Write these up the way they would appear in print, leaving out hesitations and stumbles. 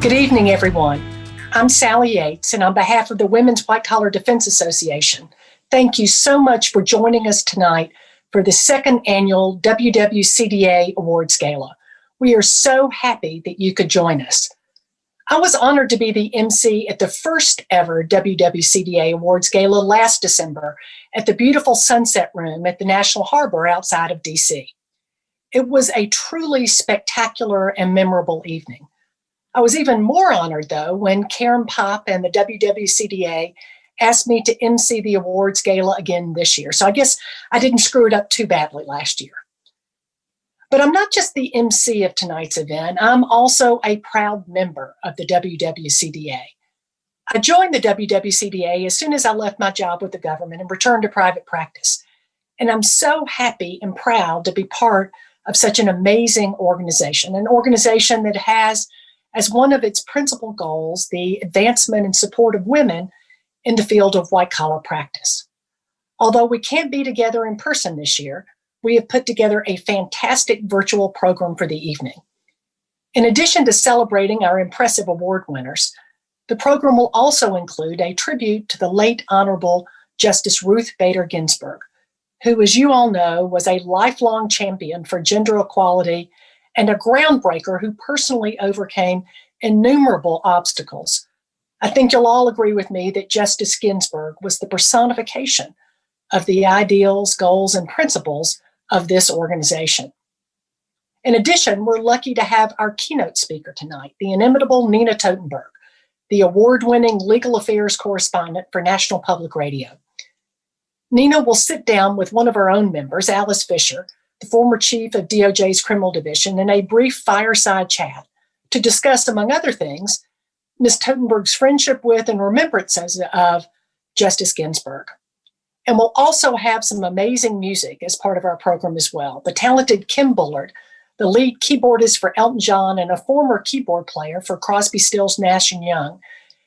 Good evening, everyone. I'm Sally Yates, and on behalf of the Women's White Collar Defense Association, thank you so much for joining us tonight for the second annual WWCDA Awards Gala. We are so happy that you could join us. I was honored to be the MC at the first ever WWCDA Awards Gala last December at the beautiful Sunset Room at the National Harbor outside of DC. It was a truly spectacular and memorable evening. I was even more honored, though, when Karen Popp and the WWCDA asked me to MC the awards gala again this year. So I guess I didn't screw it up too badly last year. But I'm not just the MC of tonight's event. I'm also a proud member of the WWCDA. I joined the WWCDA as soon as I left my job with the government and returned to private practice. And I'm so happy and proud to be part of such an amazing organization, an organization that has as one of its principal goals the advancement and support of women in the field of white-collar practice. Although we can't be together in person this year, we have put together a fantastic virtual program for the evening. In addition to celebrating our impressive award winners, the program will also include a tribute to the late Honorable Justice Ruth Bader Ginsburg, who, as you all know, was a lifelong champion for gender equality and a groundbreaker who personally overcame innumerable obstacles. I think you'll all agree with me that Justice Ginsburg was the personification of the ideals, goals, and principles of this organization. In addition, we're lucky to have our keynote speaker tonight, the inimitable Nina Totenberg, the award-winning legal affairs correspondent for National Public Radio. Nina will sit down with one of our own members, Alice Fisher, the former chief of DOJ's criminal division, in a brief fireside chat to discuss, among other things, Ms. Totenberg's friendship with and remembrances of Justice Ginsburg. And we'll also have some amazing music as part of our program as well. The talented Kim Bullard, the lead keyboardist for Elton John and a former keyboard player for Crosby, Stills, Nash & Young,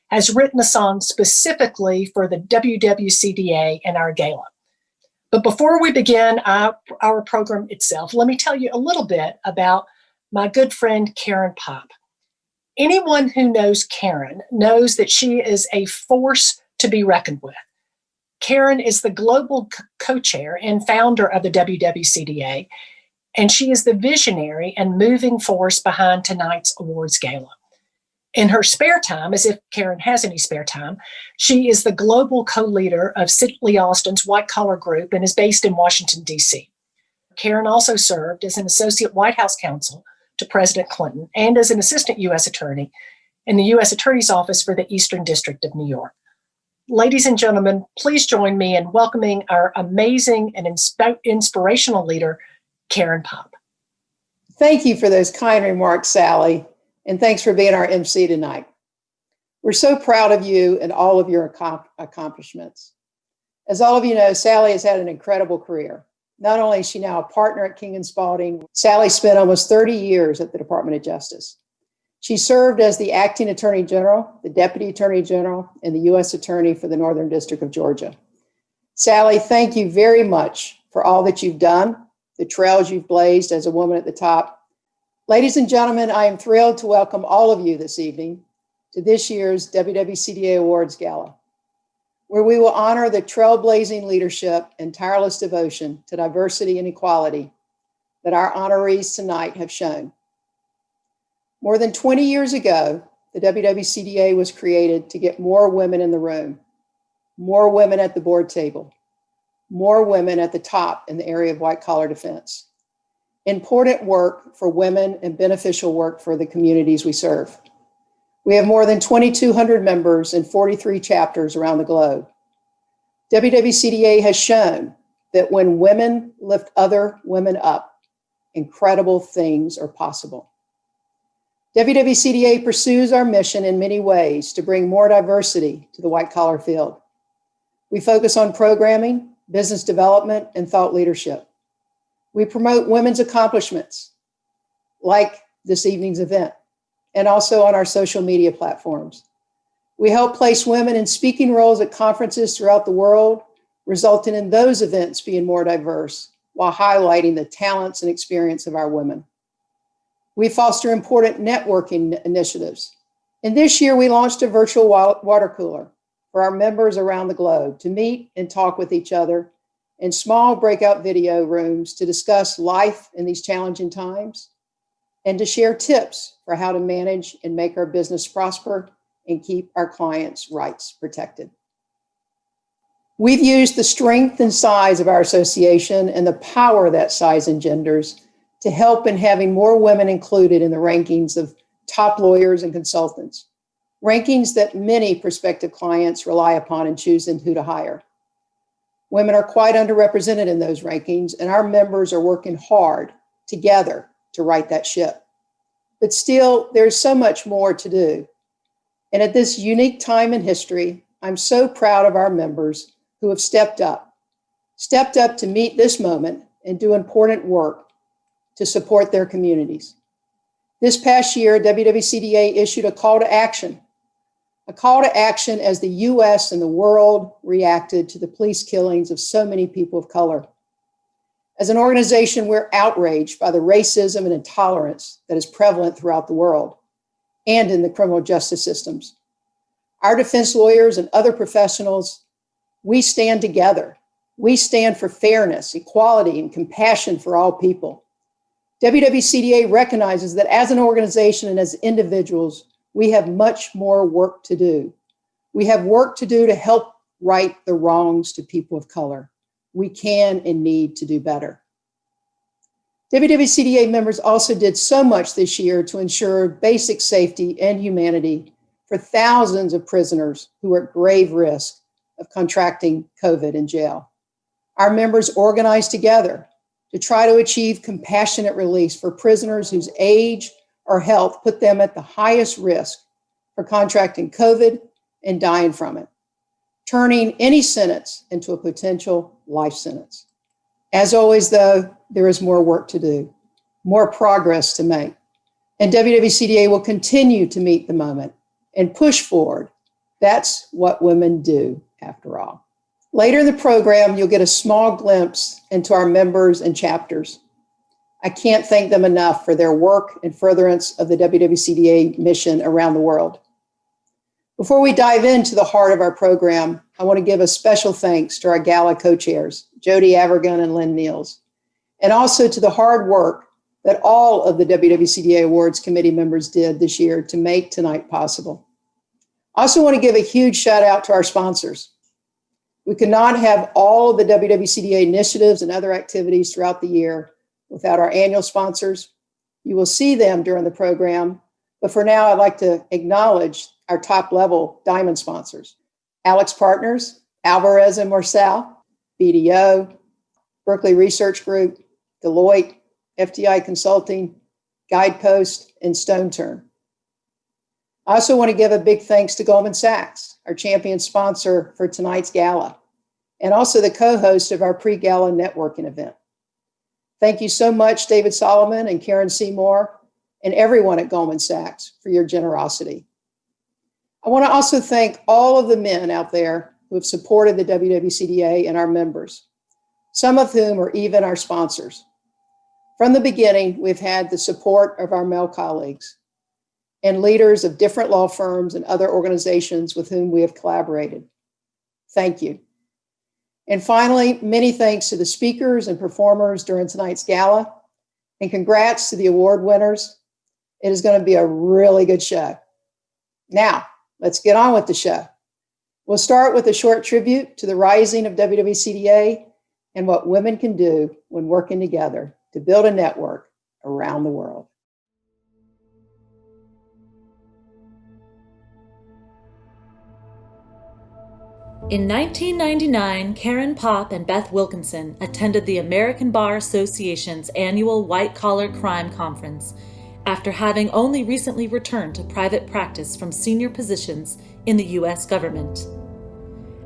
has written a song specifically for the WWCDA and our gala. But before we begin our program itself, let me tell you a little bit about my good friend, Karen Popp. Anyone who knows Karen knows that she is a force to be reckoned with. Karen is the global co-chair and founder of the WWCDA, and she is the visionary and moving force behind tonight's awards gala. In her spare time, as if Karen has any spare time, she is the global co-leader of Sidley Austin's White Collar Group and is based in Washington, D.C. Karen also served as an associate White House counsel to President Clinton and as an assistant U.S. attorney in the U.S. Attorney's Office for the Eastern District of New York. Ladies and gentlemen, please join me in welcoming our amazing and inspirational leader, Karen Popp. Thank you for those kind remarks, Sally. And thanks for being our MC tonight. We're so proud of you and all of your accomplishments. As all of you know, Sally has had an incredible career. Not only is she now a partner at King & Spalding, Sally spent almost 30 years at the Department of Justice. She served as the acting Attorney General, the Deputy Attorney General, and the U.S. Attorney for the Northern District of Georgia. Sally, thank you very much for all that you've done, the trails you've blazed as a woman at the top. Ladies and gentlemen, I am thrilled to welcome all of you this evening to this year's WWCDA Awards Gala, where we will honor the trailblazing leadership and tireless devotion to diversity and equality that our honorees tonight have shown. More than 20 years ago, the WWCDA was created to get more women in the room, more women at the board table, more women at the top in the area of white-collar defense. Important work for women and beneficial work for the communities we serve. We have more than 2,200 members in 43 chapters around the globe. WWCDA has shown that when women lift other women up, incredible things are possible. WWCDA pursues our mission in many ways to bring more diversity to the white-collar field. We focus on programming, business development, and thought leadership. We promote women's accomplishments, like this evening's event, and also on our social media platforms. We help place women in speaking roles at conferences throughout the world, resulting in those events being more diverse, while highlighting the talents and experience of our women. We foster important networking initiatives And this year, we launched a virtual water cooler for our members around the globe to meet and talk with each other in small breakout video rooms to discuss life in these challenging times and to share tips for how to manage and make our business prosper and keep our clients' rights protected. We've used the strength and size of our association and the power that size engenders to help in having more women included in the rankings of top lawyers and consultants, rankings that many prospective clients rely upon in choosing who to hire. Women are quite underrepresented in those rankings, and our members are working hard together to right that ship. But still, there's so much more to do. And at this unique time in history, I'm so proud of our members who have stepped up to meet this moment and do important work to support their communities. This past year, WWCDA issued a call to action as the US and the world reacted to the police killings of so many people of color. As an organization, we're outraged by the racism and intolerance that is prevalent throughout the world and in the criminal justice systems. Our defense lawyers and other professionals, we stand together. We stand for fairness, equality, and compassion for all people. WWCDA recognizes that as an organization and as individuals, we have much more work to do. We have work to do to help right the wrongs to people of color. We can and need to do better. WWCDA members also did so much this year to ensure basic safety and humanity for thousands of prisoners who are at grave risk of contracting COVID in jail. Our members organized together to try to achieve compassionate release for prisoners whose age or health put them at the highest risk for contracting COVID and dying from it, turning any sentence into a potential life sentence. As always, though, there is more work to do, more progress to make, and WWCDA will continue to meet the moment and push forward. That's what women do, after all. Later in the program, you'll get a small glimpse into our members and chapters. I can't thank them enough for their work and furtherance of the WWCDA mission around the world. Before we dive into the heart of our program, I want to give a special thanks to our gala co-chairs, Jody Avergun and Lynn Niels, and also to the hard work that all of the WWCDA Awards Committee members did this year to make tonight possible. I also want to give a huge shout out to our sponsors. We could not have all the WWCDA initiatives and other activities throughout the year without our annual sponsors. You will see them during the program, but for now, I'd like to acknowledge our top-level diamond sponsors: Alex Partners, Alvarez and Marsal, BDO, Berkeley Research Group, Deloitte, FTI Consulting, Guidepost, and Stone Turn. I also want to give a big thanks to Goldman Sachs, our champion sponsor for tonight's gala, and also the co-host of our pre-gala networking event. Thank you so much, David Solomon and Karen Seymour, and everyone at Goldman Sachs for your generosity. I want to also thank all of the men out there who have supported the WWCDA and our members, some of whom are even our sponsors. From the beginning, we've had the support of our male colleagues and leaders of different law firms and other organizations with whom we have collaborated. Thank you. And finally, many thanks to the speakers and performers during tonight's gala, and congrats to the award winners. It is going to be a really good show. Now, let's get on with the show. We'll start with a short tribute to the rising of WWCDA and what women can do when working together to build a network around the world. In 1999, Karen Popp and Beth Wilkinson attended the American Bar Association's annual White Collar Crime Conference after having only recently returned to private practice from senior positions in the U.S. government.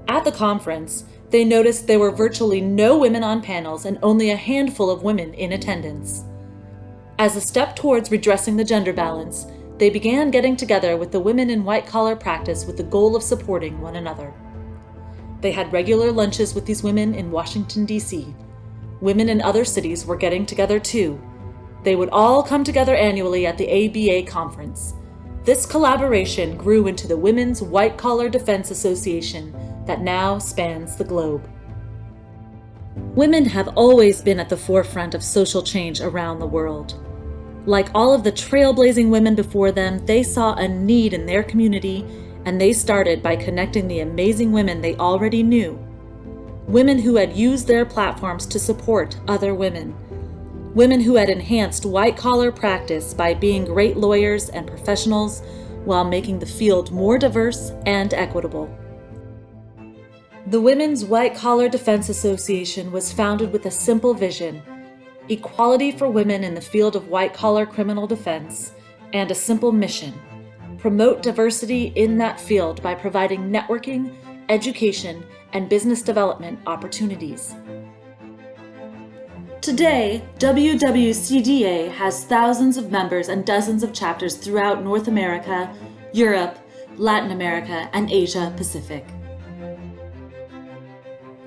At the conference, they noticed there were virtually no women on panels and only a handful of women in attendance. As a step towards redressing the gender balance, they began getting together with the women in white-collar practice with the goal of supporting one another. They had regular lunches with these women in Washington, D.C. Women in other cities were getting together too. They would all come together annually at the ABA conference. This collaboration grew into the Women's White Collar Defense Association that now spans the globe. Women have always been at the forefront of social change around the world. Like all of the trailblazing women before them, they saw a need in their community, and they started by connecting the amazing women they already knew. Women who had used their platforms to support other women. Women who had enhanced white-collar practice by being great lawyers and professionals while making the field more diverse and equitable. The Women's White Collar Defense Association was founded with a simple vision: equality for women in the field of white-collar criminal defense, and a simple mission: promote diversity in that field by providing networking, education, and business development opportunities. Today, WWCDA has thousands of members and dozens of chapters throughout North America, Europe, Latin America, and Asia Pacific.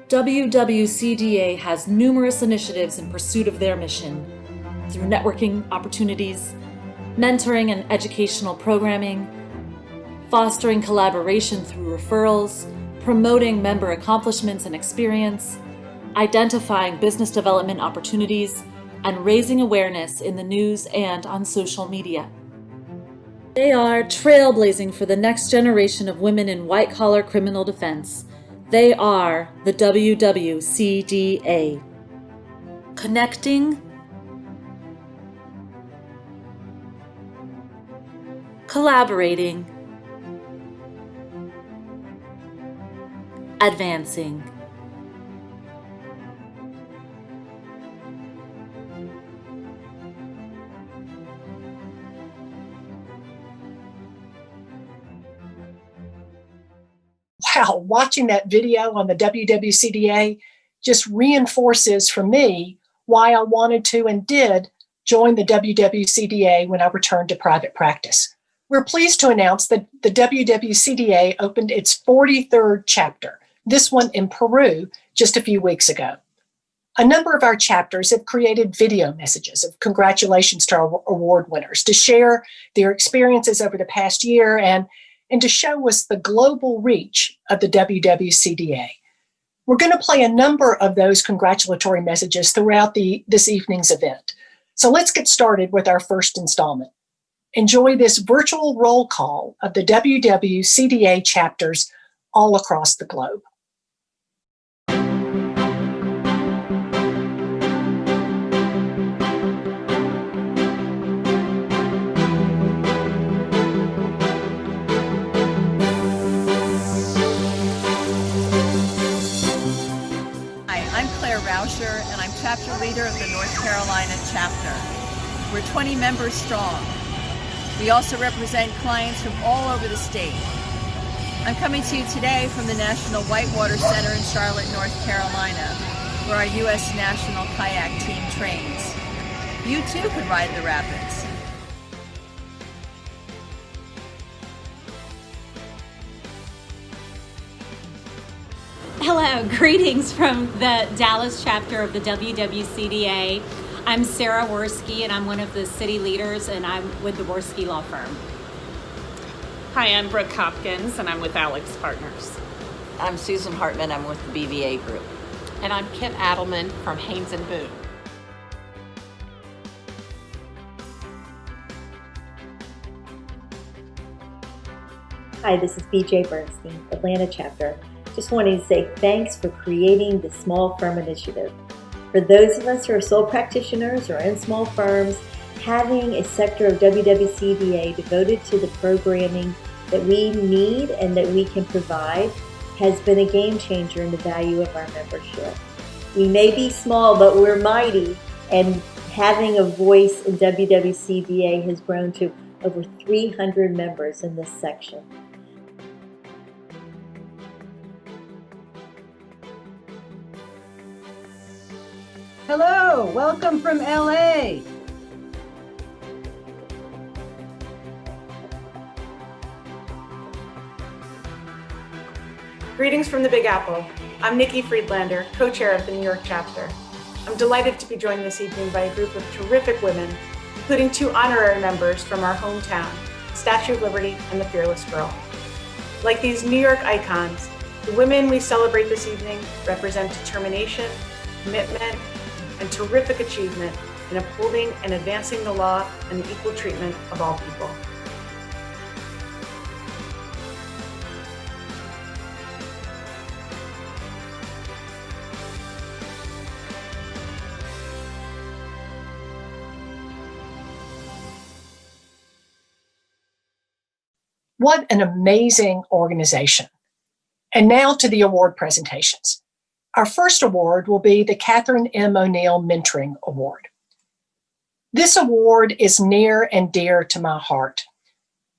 WWCDA has numerous initiatives in pursuit of their mission through networking opportunities, mentoring and educational programming, fostering collaboration through referrals, promoting member accomplishments and experience, identifying business development opportunities, and raising awareness in the news and on social media. They are trailblazing for the next generation of women in white-collar criminal defense. They are the WWCDA. Connecting, collaborating, advancing. Wow, watching that video on the WWCDA just reinforces for me why I wanted to and did join the WWCDA when I returned to private practice. We're pleased to announce that the WWCDA opened its 43rd chapter, this one in Peru, just a few weeks ago. A number of our chapters have created video messages of congratulations to our award winners to share their experiences over the past year and to show us the global reach of the WWCDA. We're going to play a number of those congratulatory messages throughout this evening's event. So let's get started with our first installment. Enjoy this virtual roll call of the WWCDA chapters all across the globe. And I'm chapter leader of the North Carolina chapter. We're 20 members strong. We also represent clients from all over the state. I'm coming to you today from the National Whitewater Center in Charlotte, North Carolina, where our U.S. National Kayak Team trains. You too can ride the rapids. Hello, greetings from the Dallas chapter of the WWCDA. I'm Sarah Worski, and I'm one of the city leaders, and I'm with the Worski Law Firm. Hi, I'm Brooke Hopkins, and I'm with Alex Partners. I'm Susan Hartman. I'm with the BVA Group. And I'm Kit Adelman from Haynes & Boone. Hi, this is BJ Bernstein, Atlanta chapter. Just wanted to say thanks for creating the Small Firm Initiative. For those of us who are sole practitioners or in small firms, having a sector of WWCDA devoted to the programming that we need and that we can provide has been a game changer in the value of our membership. We may be small, but we're mighty, and having a voice in WWCDA has grown to over 300 members in this section. Hello, welcome from LA. Greetings from the Big Apple. I'm Nikki Friedlander, co-chair of the New York chapter. I'm delighted to be joined this evening by a group of terrific women, including 2 honorary members from our hometown, Statue of Liberty, and the Fearless Girl. Like these New York icons, the women we celebrate this evening represent determination, commitment, and terrific achievement in upholding and advancing the law and the equal treatment of all people. What an amazing organization. And now to the award presentations. Our first award will be the Catherine M. O'Neill Mentoring Award. This award is near and dear to my heart.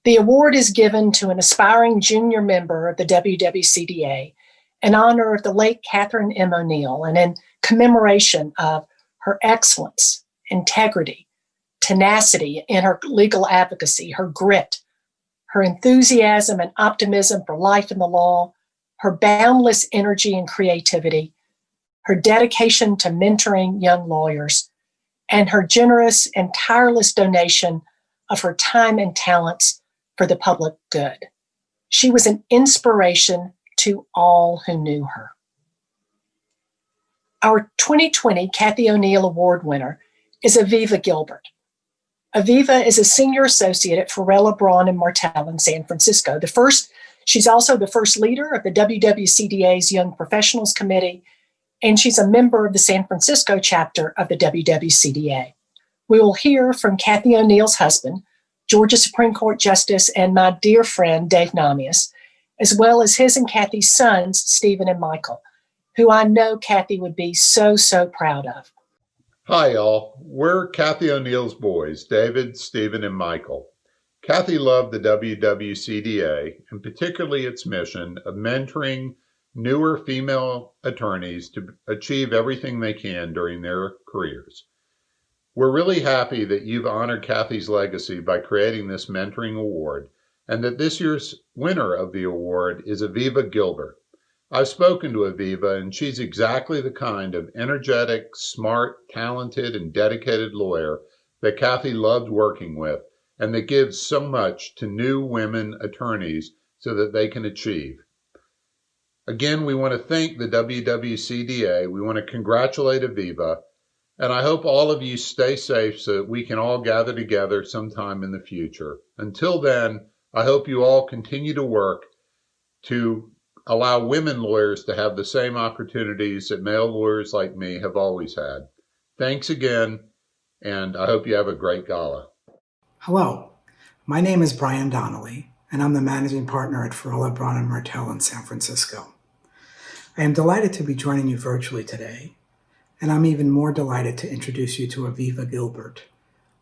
The award is given to an aspiring junior member of the WWCDA in honor of the late Catherine M. O'Neill and in commemoration of her excellence, integrity, tenacity in her legal advocacy, her grit, her enthusiasm and optimism for life and the law, her boundless energy and creativity, her dedication to mentoring young lawyers, and her generous and tireless donation of her time and talents for the public good. She was an inspiration to all who knew her. Our 2020 Cathy O'Neill Award winner is Aviva Gilbert. Aviva is a senior associate at Farella, Braun & Martel in San Francisco. She's also the first leader of the WWCDA's Young Professionals Committee, and she's a member of the San Francisco chapter of the WWCDA. We will hear from Cathy O'Neill's husband, Georgia Supreme Court Justice and my dear friend, Dave Namias, as well as his and Cathy's sons, Stephen and Michael, who I know Cathy would be so, so proud of. Hi, y'all. We're Cathy O'Neill's boys, David, Stephen, and Michael. Cathy loved the WWCDA, and particularly its mission of mentoring newer female attorneys to achieve everything they can during their careers. We're really happy that you've honored Cathy's legacy by creating this mentoring award, and that this year's winner of the award is Aviva Gilbert. I've spoken to Aviva, and she's exactly the kind of energetic, smart, talented, and dedicated lawyer that Cathy loved working with, and that gives so much to new women attorneys so that they can achieve. Again, we want to thank the WWCDA. We want to congratulate Aviva, and I hope all of you stay safe so that we can all gather together sometime in the future. Until then, I hope you all continue to work to allow women lawyers to have the same opportunities that male lawyers like me have always had. Thanks again, and I hope you have a great gala. Hello, my name is Brian Donnelly, and I'm the managing partner at Farella, Braun & Martel in San Francisco. I am delighted to be joining you virtually today, and I'm even more delighted to introduce you to Aviva Gilbert.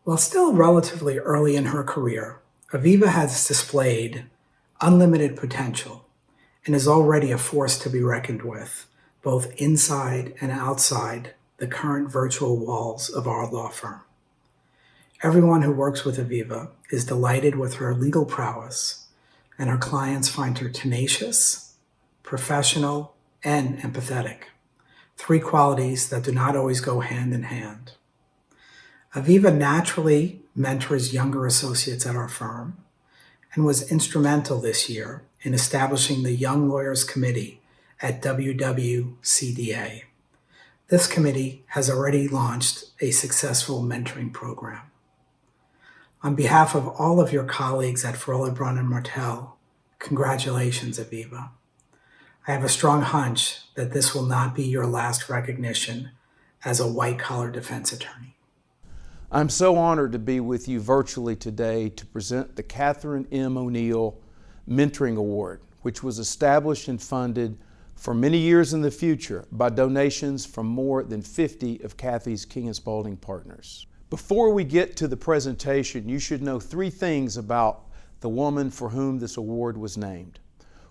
While still relatively early in her career, Aviva has displayed unlimited potential and is already a force to be reckoned with, both inside and outside the current virtual walls of our law firm. Everyone who works with Aviva is delighted with her legal prowess, and her clients find her tenacious, professional, and empathetic, three qualities that do not always go hand in hand. Aviva naturally mentors younger associates at our firm and was instrumental this year in establishing the Young Lawyers Committee at WWCDA. This committee has already launched a successful mentoring program. On behalf of all of your colleagues at Farella, Braun & Martel, congratulations, Aviva. I have a strong hunch that this will not be your last recognition as a white-collar defense attorney. I'm so honored to be with you virtually today to present the Catherine M. O'Neill Mentoring Award, which was established and funded for many years in the future by donations from more than 50 of Cathy's King & Spalding partners. Before we get to the presentation, you should know three things about the woman for whom this award was named.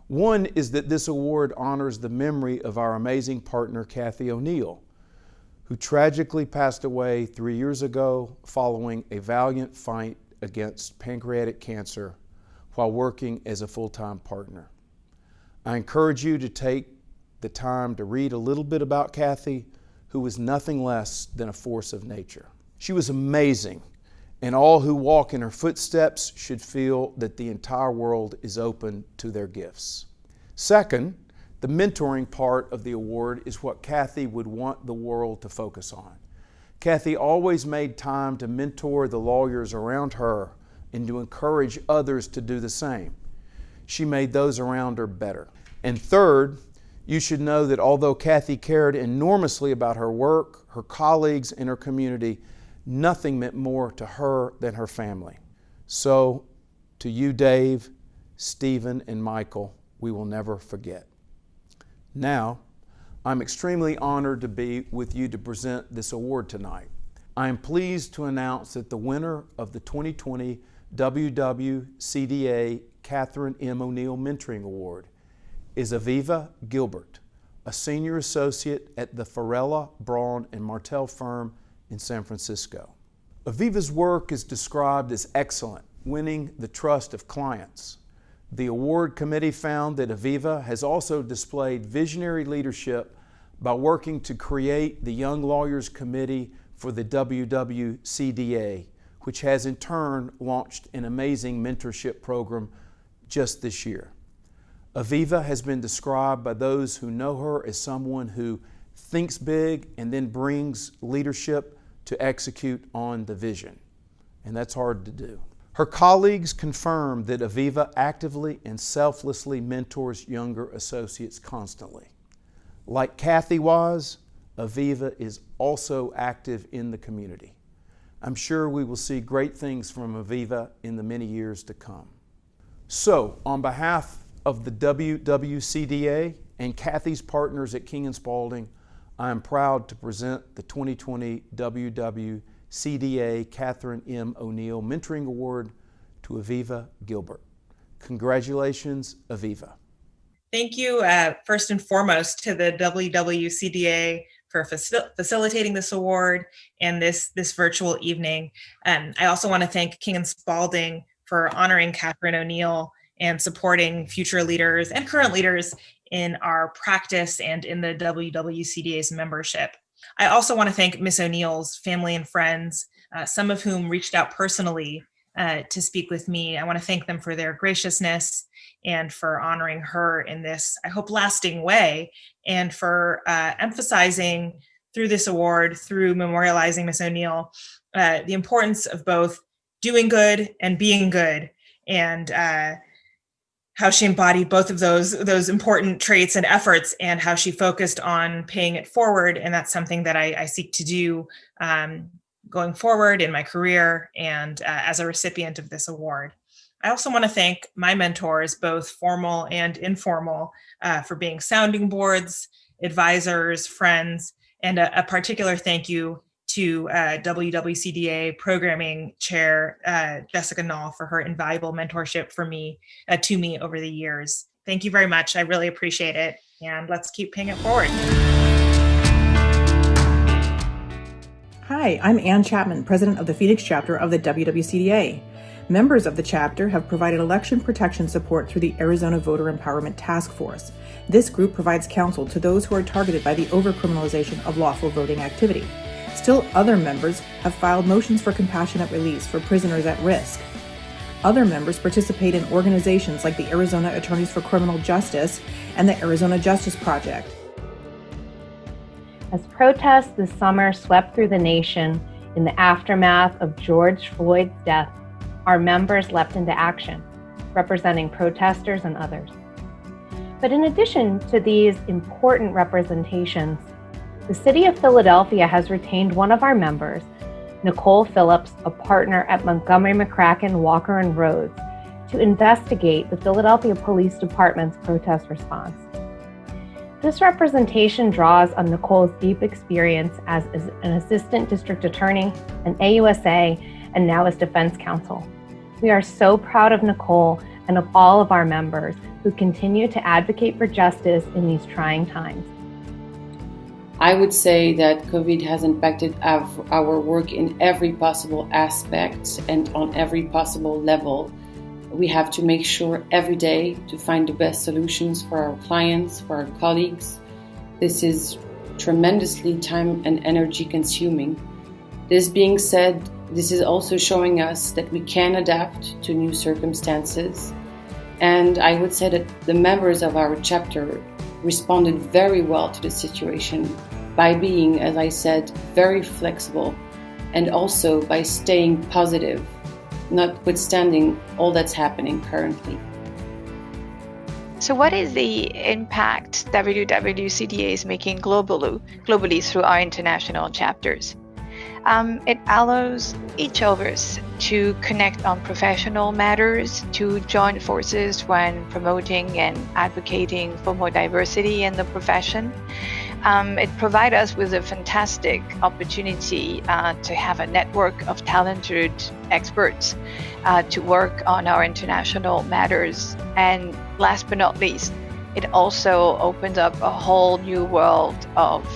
One is that this award honors the memory of our amazing partner, Cathy O'Neill, who tragically passed away 3 years ago following a valiant fight against pancreatic cancer while working as a full-time partner. I encourage you to take the time to read a little bit about Cathy, who was nothing less than a force of nature. She was amazing and all who walk in her footsteps should feel that the entire world is open to their gifts. Second, the mentoring part of the award is what Kathy would want the world to focus on. Kathy always made time to mentor the lawyers around her and to encourage others to do the same. She made those around her better. And third, you should know that although Kathy cared enormously about her work, her colleagues, and her community, nothing meant more to her than her family. So, to you, Dave, Stephen, and Michael, we will never forget. Now, I'm extremely honored to be with you to present this award tonight. I am pleased to announce that the winner of the 2020 WWCDA Catherine M. O'Neill Mentoring Award is Aviva Gilbert, a senior associate at the Farella, Braun, and Martell firm in San Francisco. Aviva's work is described as excellent, winning the trust of clients. The award committee found that Aviva has also displayed visionary leadership by working to create the Young Lawyers Committee for the WWCDA, which has in turn launched an amazing mentorship program just this year. Aviva has been described by those who know her as someone who thinks big and then brings leadership to execute on the vision. And that's hard to do. Her colleagues confirm that Aviva actively and selflessly mentors younger associates constantly. Like Kathy was, Aviva is also active in the community. I'm sure we will see great things from Aviva in the many years to come. So, on behalf of the WWCDA and Kathy's partners at King & Spalding, I am proud to present the 2020 WWCDA Catherine M. O'Neill Mentoring Award to Aviva Gilbert. Congratulations, Aviva. Thank you, first and foremost, to the WWCDA for facilitating this award and this virtual evening. I also want to thank King & Spalding for honoring Catherine O'Neill and supporting future leaders and current leaders in our practice and in the WWCDA's membership. I also want to thank Miss O'Neill's family and friends, some of whom reached out personally to speak with me. I want to thank them for their graciousness and for honoring her in this, I hope, lasting way, and for emphasizing through this award, through memorializing Miss O'Neill, the importance of both doing good and being good, and how she embodied both of those important traits and efforts, and how she focused on paying it forward. And that's something that I seek to do going forward in my career and as a recipient of this award. I also want to thank my mentors, both formal and informal, for being sounding boards, advisors, friends, and a particular thank you to WWCDA Programming Chair Jessica Nall for her invaluable mentorship to me over the years. Thank you very much. I really appreciate it, and let's keep paying it forward. Hi, I'm Ann Chapman, President of the Phoenix chapter of the WWCDA. Members of the chapter have provided election protection support through the Arizona Voter Empowerment Task Force. This group provides counsel to those who are targeted by the overcriminalization of lawful voting activity. Still, other members have filed motions for compassionate release for prisoners at risk. Other members participate in organizations like the Arizona Attorneys for Criminal Justice and the Arizona Justice Project. As protests this summer swept through the nation in the aftermath of George Floyd's death, our members leapt into action, representing protesters and others. But in addition to these important representations, the City of Philadelphia has retained one of our members, Nicole Phillips, a partner at Montgomery McCracken, Walker & Rhodes, to investigate the Philadelphia Police Department's protest response. This representation draws on Nicole's deep experience as an assistant district attorney, an AUSA, and now as defense counsel. We are so proud of Nicole and of all of our members who continue to advocate for justice in these trying times. I would say that COVID has impacted our work in every possible aspect and on every possible level. We have to make sure every day to find the best solutions for our clients, for our colleagues. This is tremendously time and energy consuming. This being said, This is also showing us that we can adapt to new circumstances. And I would say that the members of our chapter responded very well to the situation by being, as I said, very flexible and also by staying positive, notwithstanding all that's happening currently. So what is the impact WWCDA is making globally through our international chapters? It allows each of us to connect on professional matters, to join forces when promoting and advocating for more diversity in the profession. It provides us with a fantastic opportunity to have a network of talented experts to work on our international matters. And last but not least, it also opens up a whole new world of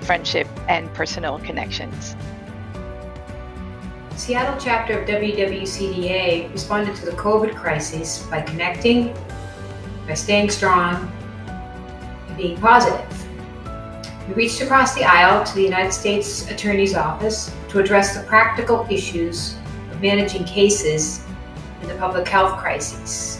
friendship and personal connections. Seattle chapter of WWCDA responded to the COVID crisis by connecting, by staying strong, and being positive. We reached across the aisle to the United States Attorney's Office to address the practical issues of managing cases in the public health crisis.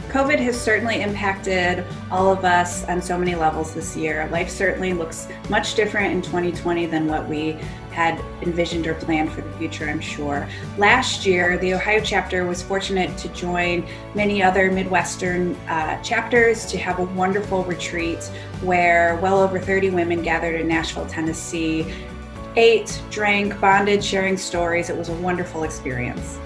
COVID has certainly impacted all of us on so many levels this year. Life certainly looks much different in 2020 than what we had envisioned or planned for the future, I'm sure. Last year, the Ohio chapter was fortunate to join many other Midwestern chapters to have a wonderful retreat where well over 30 women gathered in Nashville, Tennessee, ate, drank, bonded, sharing stories. It was a wonderful experience.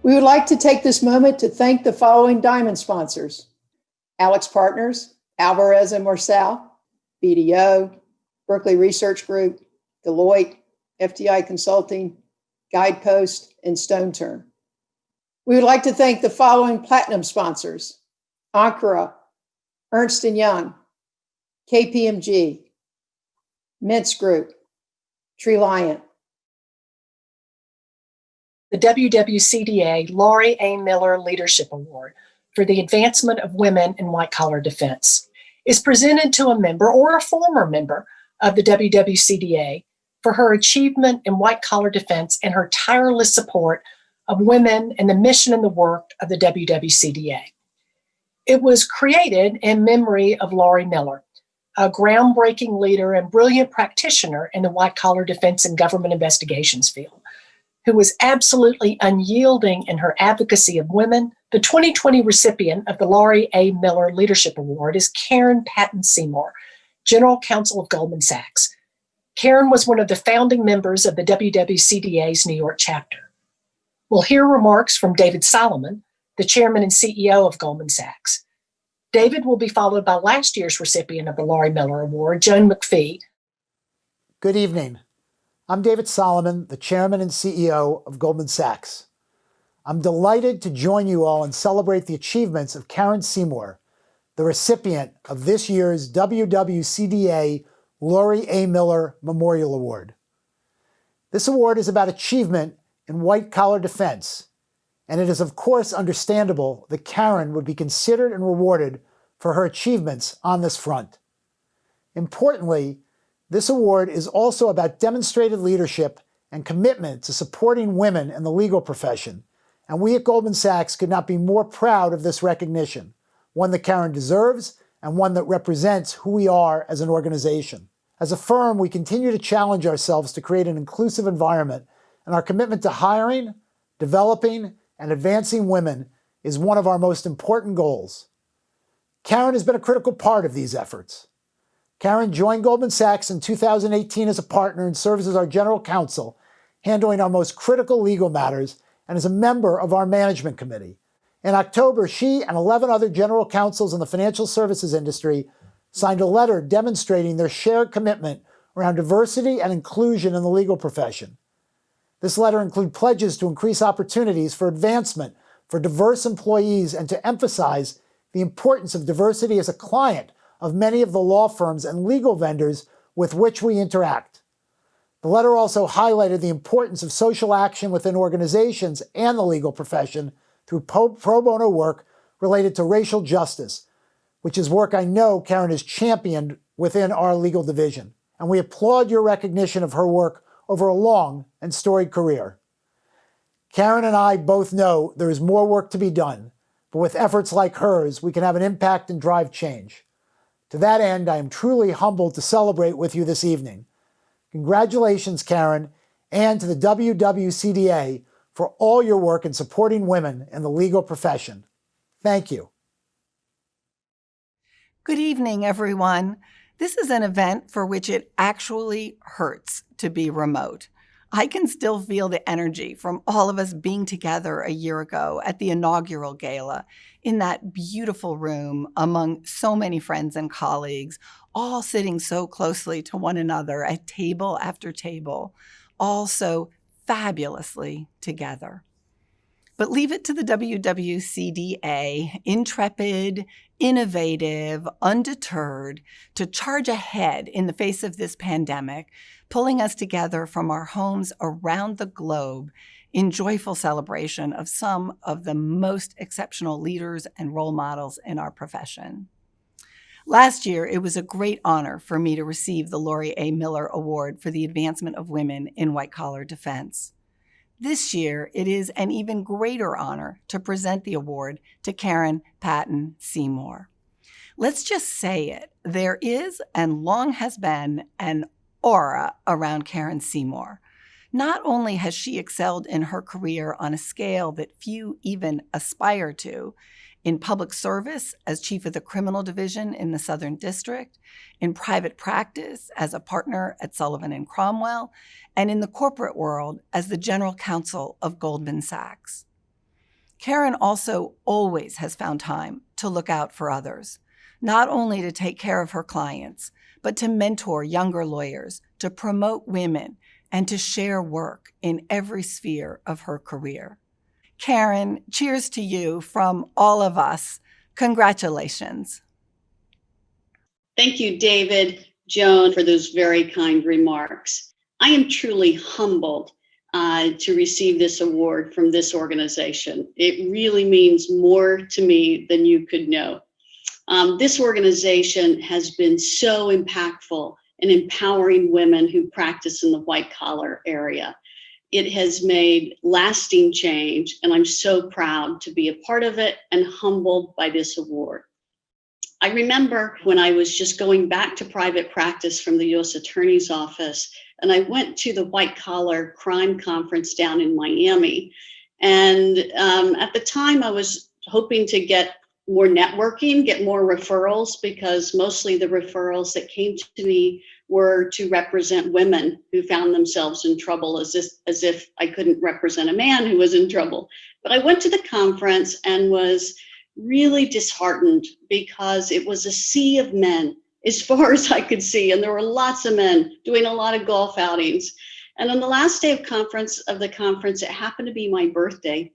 We would like to take this moment to thank the following diamond sponsors: Alex Partners, Alvarez & Marsal, BDO, Berkeley Research Group, Deloitte, FTI Consulting, Guidepost, and Stone Turn. We would like to thank the following platinum sponsors: Ankara, Ernst & Young, KPMG, Mintz Group, Treliant. The WWCDA Laurie A. Miller Leadership Award for the advancement of women in white-collar defense is presented to a member or a former member of the WWCDA for her achievement in white-collar defense and her tireless support of women and the mission and the work of the WWCDA. It was created in memory of Laurie Miller, a groundbreaking leader and brilliant practitioner in the white-collar defense and government investigations field, who was absolutely unyielding in her advocacy of women. The 2020 recipient of the Laurie A. Miller Leadership Award is Karen Patton Seymour, General Counsel of Goldman Sachs. Karen was one of the founding members of the WWCDA's New York chapter. We'll hear remarks from David Solomon, the Chairman and CEO of Goldman Sachs. David will be followed by last year's recipient of the Laurie Miller Award, Joan McPhee. Good evening. I'm David Solomon, the Chairman and CEO of Goldman Sachs. I'm delighted to join you all and celebrate the achievements of Karen Seymour, the recipient of this year's WWCDA Laurie A. Miller Memorial Award. This award is about achievement in white-collar defense, and it is of course understandable that Karen would be considered and rewarded for her achievements on this front. Importantly, this award is also about demonstrated leadership and commitment to supporting women in the legal profession, and we at Goldman Sachs could not be more proud of this recognition, one that Karen deserves and one that represents who we are as an organization. As a firm, we continue to challenge ourselves to create an inclusive environment, and our commitment to hiring, developing, and advancing women is one of our most important goals. Karen has been a critical part of these efforts. Karen joined Goldman Sachs in 2018 as a partner and serves as our general counsel, handling our most critical legal matters, and is a member of our management committee. In October, she and 11 other general counsels in the financial services industry signed a letter demonstrating their shared commitment around diversity and inclusion in the legal profession. This letter included pledges to increase opportunities for advancement for diverse employees and to emphasize the importance of diversity as a client of many of the law firms and legal vendors with which we interact. The letter also highlighted the importance of social action within organizations and the legal profession through pro bono work related to racial justice, which is work I know Karen has championed within our legal division. And we applaud your recognition of her work over a long and storied career. Karen and I both know there is more work to be done, but with efforts like hers, we can have an impact and drive change. To that end, I am truly humbled to celebrate with you this evening. Congratulations, Karen, and to the WWCDA for all your work in supporting women in the legal profession. Thank you. Good evening, everyone. This is an event for which it actually hurts to be remote. I can still feel the energy from all of us being together a year ago at the inaugural gala in that beautiful room among so many friends and colleagues, all sitting so closely to one another at table after table, all so fabulously together. But leave it to the WWCDA, intrepid, innovative, undeterred, to charge ahead in the face of this pandemic, pulling us together from our homes around the globe in joyful celebration of some of the most exceptional leaders and role models in our profession. Last year, it was a great honor for me to receive the Laurie A. Miller Award for the Advancement of Women in White-Collar Defense. This year, it is an even greater honor to present the award to Karen Patton Seymour. Let's just say it, there is and long has been an aura around Karen Seymour. Not only has she excelled in her career on a scale that few even aspire to, in public service as chief of the criminal division in the Southern District, in private practice as a partner at Sullivan & Cromwell, and in the corporate world as the general counsel of Goldman Sachs. Karen also always has found time to look out for others, not only to take care of her clients, but to mentor younger lawyers, to promote women, and to share work in every sphere of her career. Karen, cheers to you from all of us. Congratulations. Thank you, David, Joan, for those very kind remarks. I am truly humbled to receive this award from this organization. It really means more to me than you could know. This organization has been so impactful in empowering women who practice in the white-collar area. It has made lasting change, and I'm so proud to be a part of it and humbled by this award. I remember when I was just going back to private practice from the U.S. Attorney's Office, and I went to the White Collar Crime Conference down in Miami. And at the time, I was hoping to get more networking, get more referrals, because mostly the referrals that came to me were to represent women who found themselves in trouble, as if I couldn't represent a man who was in trouble. But I went to the conference and was really disheartened because it was a sea of men as far as I could see. And there were lots of men doing a lot of golf outings. And on the last day of the conference, it happened to be my birthday.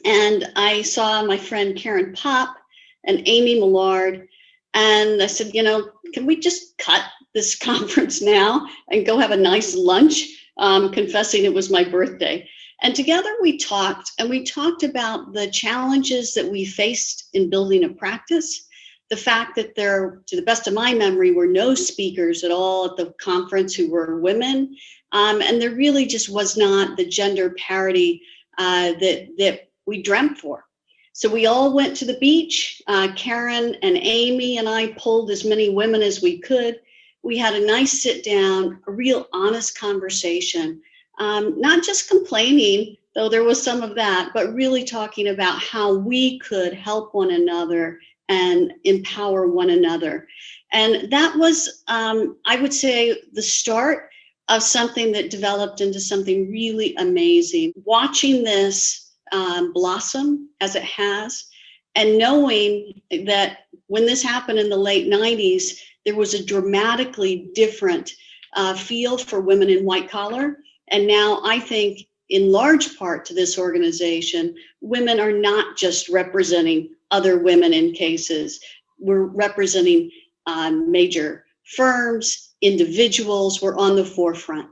And I saw my friend Karen Popp and Amy Millard. And I said, can we just cut this conference now and go have a nice lunch, confessing it was my birthday. And together we talked about the challenges that we faced in building a practice, the fact that there, to the best of my memory, were no speakers at all at the conference who were women. And there really just was not the gender parity that we dreamt for. So we all went to the beach. Karen and Amy and I pulled as many women as we could. We had a nice sit down, a real honest conversation, not just complaining, though there was some of that, but really talking about how we could help one another and empower one another. And that was, I would say, the start of something that developed into something really amazing. Watching this blossom as it has, and knowing that when this happened in the late 90s, there was a dramatically different field for women in white collar. And now I think in large part to this organization, women are not just representing other women in cases. We're representing major firms, individuals were on the forefront.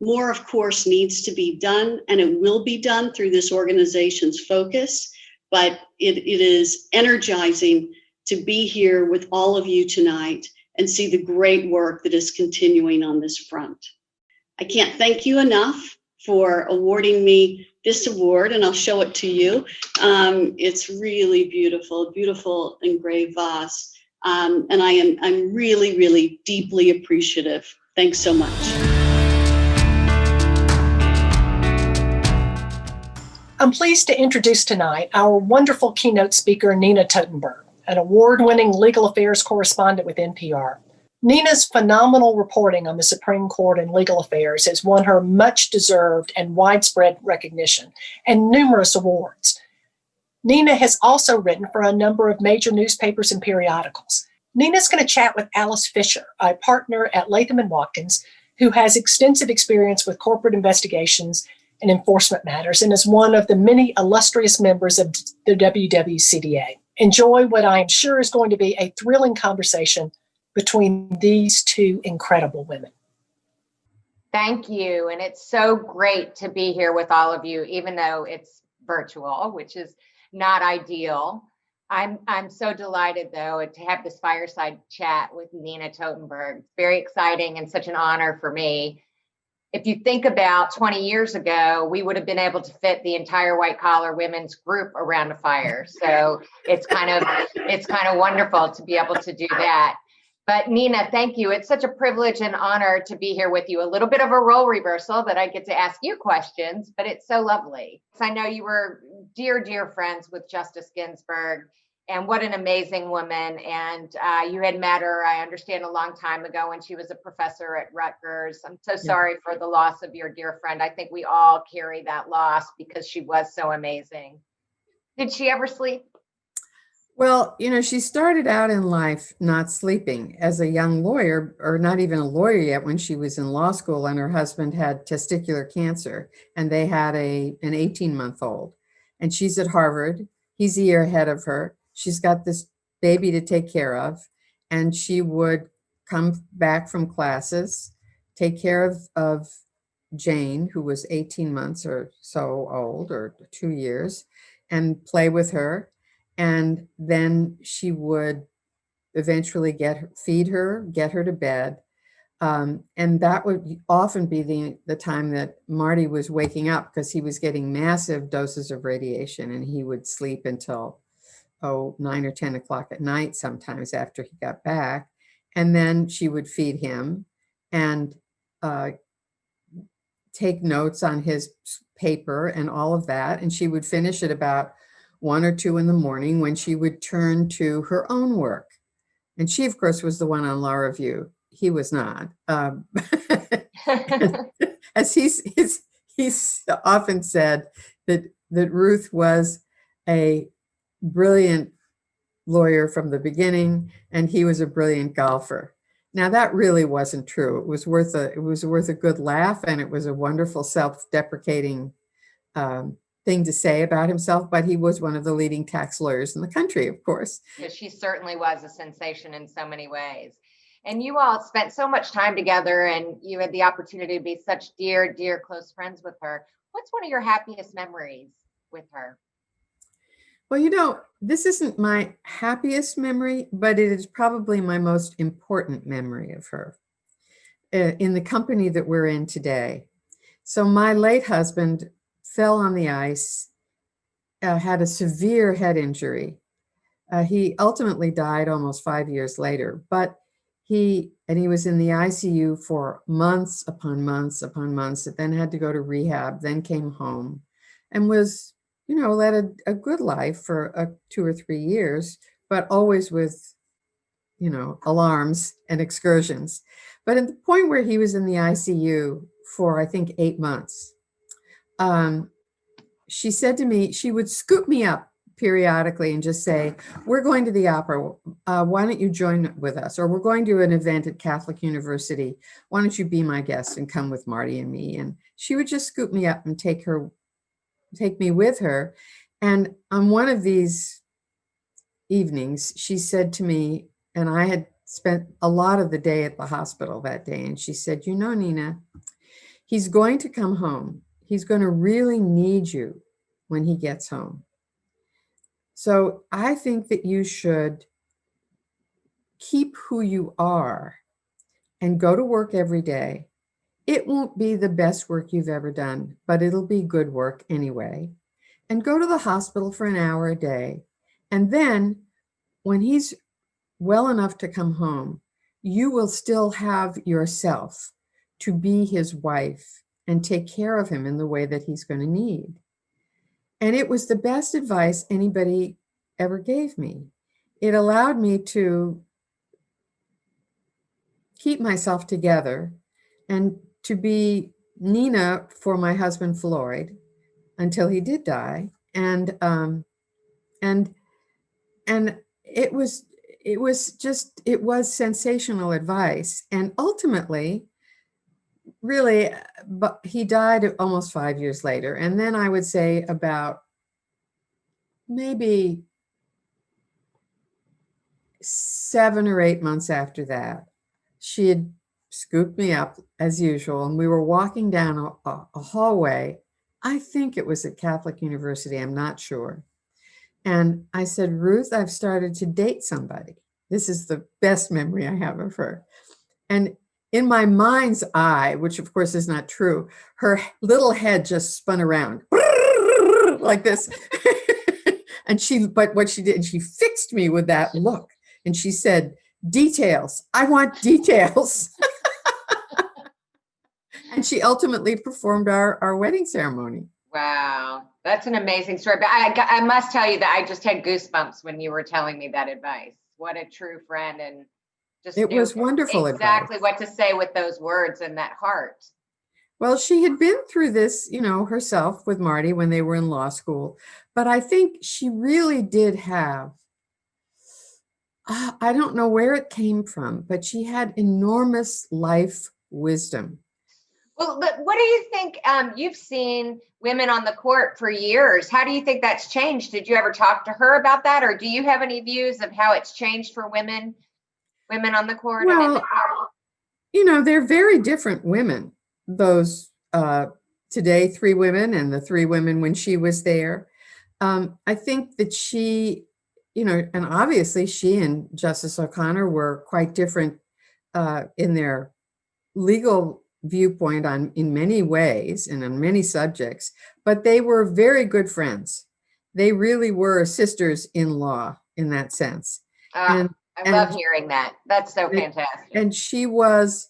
More, of course, needs to be done, and it will be done through this organization's focus, but it is energizing to be here with all of you tonight and see the great work that is continuing on this front. I can't thank you enough for awarding me this award, and I'll show it to you. It's really beautiful, beautiful engraved vase, and I'm really, really deeply appreciative. Thanks so much. I'm pleased to introduce tonight our wonderful keynote speaker, Nina Totenberg, an award-winning legal affairs correspondent with NPR. Nina's phenomenal reporting on the Supreme Court and legal affairs has won her much-deserved and widespread recognition and numerous awards. Nina has also written for a number of major newspapers and periodicals. Nina's going to chat with Alice Fisher, a partner at Latham & Watkins, who has extensive experience with corporate investigations and enforcement matters and is one of the many illustrious members of the WWCDA. Enjoy what I am sure is going to be a thrilling conversation between these two incredible women. Thank you. And it's so great to be here with all of you, even though it's virtual, which is not ideal. I'm so delighted, though, to have this fireside chat with Nina Totenberg. It's very exciting and such an honor for me. If you think about 20 years ago, we would have been able to fit the entire white collar women's group around a fire. So it's kind of wonderful to be able to do that. But Nina, thank you. It's such a privilege and honor to be here with you. A little bit of a role reversal that I get to ask you questions, but it's so lovely. I know you were dear, dear friends with Justice Ginsburg, and what an amazing woman. And you had met her, I understand, a long time ago when she was a professor at Rutgers. I'm so sorry for the loss of your dear friend. I think we all carry that loss because she was so amazing. Did she ever sleep? Well, she started out in life not sleeping as a young lawyer, or not even a lawyer yet, when she was in law school, and her husband had testicular cancer, and they had an 18-month-old. And she's at Harvard. He's a year ahead of her. She's got this baby to take care of, and she would come back from classes, take care of Jane, who was 18 months or so old, or 2 years, and play with her. And then she would eventually feed her, get her to bed. And that would often be the time that Marty was waking up, because he was getting massive doses of radiation, and he would sleep until 9 or 10 o'clock at night, sometimes after he got back. And then she would feed him and take notes on his paper and all of that. And she would finish at about 1 or 2 in the morning, when she would turn to her own work. And she, of course, was the one on Law Review. He was not. As he's often said that Ruth was a brilliant lawyer from the beginning, and he was a brilliant golfer. Now, that really wasn't true. It was worth a good laugh, and it was a wonderful self-deprecating thing to say about himself, but he was one of the leading tax lawyers in the country, of course. She certainly was a sensation in so many ways. And you all spent so much time together, and you had the opportunity to be such dear, dear close friends with her. What's one of your happiest memories with her? Well, this isn't my happiest memory, but it is probably my most important memory of her in the company that we're in today. So my late husband fell on the ice, had a severe head injury. He ultimately died almost 5 years later, but he was in the ICU for months upon months upon months, and then had to go to rehab, then came home, and was, led a good life for 2 or 3 years, but always with, alarms and excursions. But at the point where he was in the ICU for, I think, 8 months, she said to me, she would scoop me up periodically and just say, "We're going to the opera. Why don't you join with us? Or we're going to an event at Catholic University. Why don't you be my guest and come with Marty and me?" And she would just scoop me up and take me with her. And on one of these evenings, she said to me, and I had spent a lot of the day at the hospital that day. And she said, Nina, he's going to come home. He's going to really need you when he gets home. So I think that you should keep who you are and go to work every day. It won't be the best work you've ever done, but it'll be good work anyway. And go to the hospital for an hour a day. And then when he's well enough to come home, you will still have yourself to be his wife and take care of him in the way that he's going to need. And it was the best advice anybody ever gave me. It allowed me to keep myself together and to be Nina for my husband Floyd until he did die. And it was sensational advice. And ultimately, really, but he died almost 5 years later. And then I would say about maybe 7 or 8 months after that, she had scooped me up as usual, and we were walking down a hallway. I think it was at Catholic University, I'm not sure. And I said, Ruth, I've started to date somebody. This is the best memory I have of her. And in my mind's eye, which of course is not true, her little head just spun around like this. But what she did, she fixed me with that look. And she said, details. I want details. And she ultimately performed our wedding ceremony. Wow, that's an amazing story. But I must tell you that I just had goosebumps when you were telling me that advice. What a true friend, and just it was wonderful exactly advice. what to say with those words and that heart. Well, she had been through this, herself with Marty when they were in law school. But I think she really did have, I don't know where it came from, but she had enormous life wisdom. Well, but what do you think? You've seen women on the court for years. How do you think that's changed? Did you ever talk to her about that? Or do you have any views of how it's changed for women on the court? Well, they're very different women. Those today, 3 women and the 3 women when she was there. I think that she, and obviously she and Justice O'Connor were quite different in their legal viewpoint in many ways and on many subjects, but they were very good friends. They really were sisters in law in that sense. I love hearing that. That's so fantastic. And she was,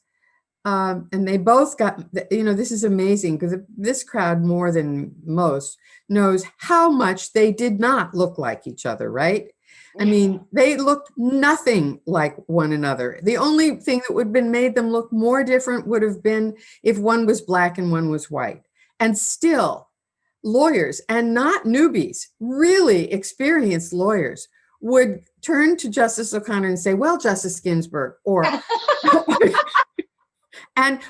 and they both got, this is amazing because this crowd more than most knows how much they did not look like each other, right? I mean, they looked nothing like one another. The only thing that would have been made them look more different would have been if one was black and one was white. And still, lawyers, and not newbies, really experienced lawyers, would turn to Justice O'Connor and say, well, Justice Ginsburg, or, and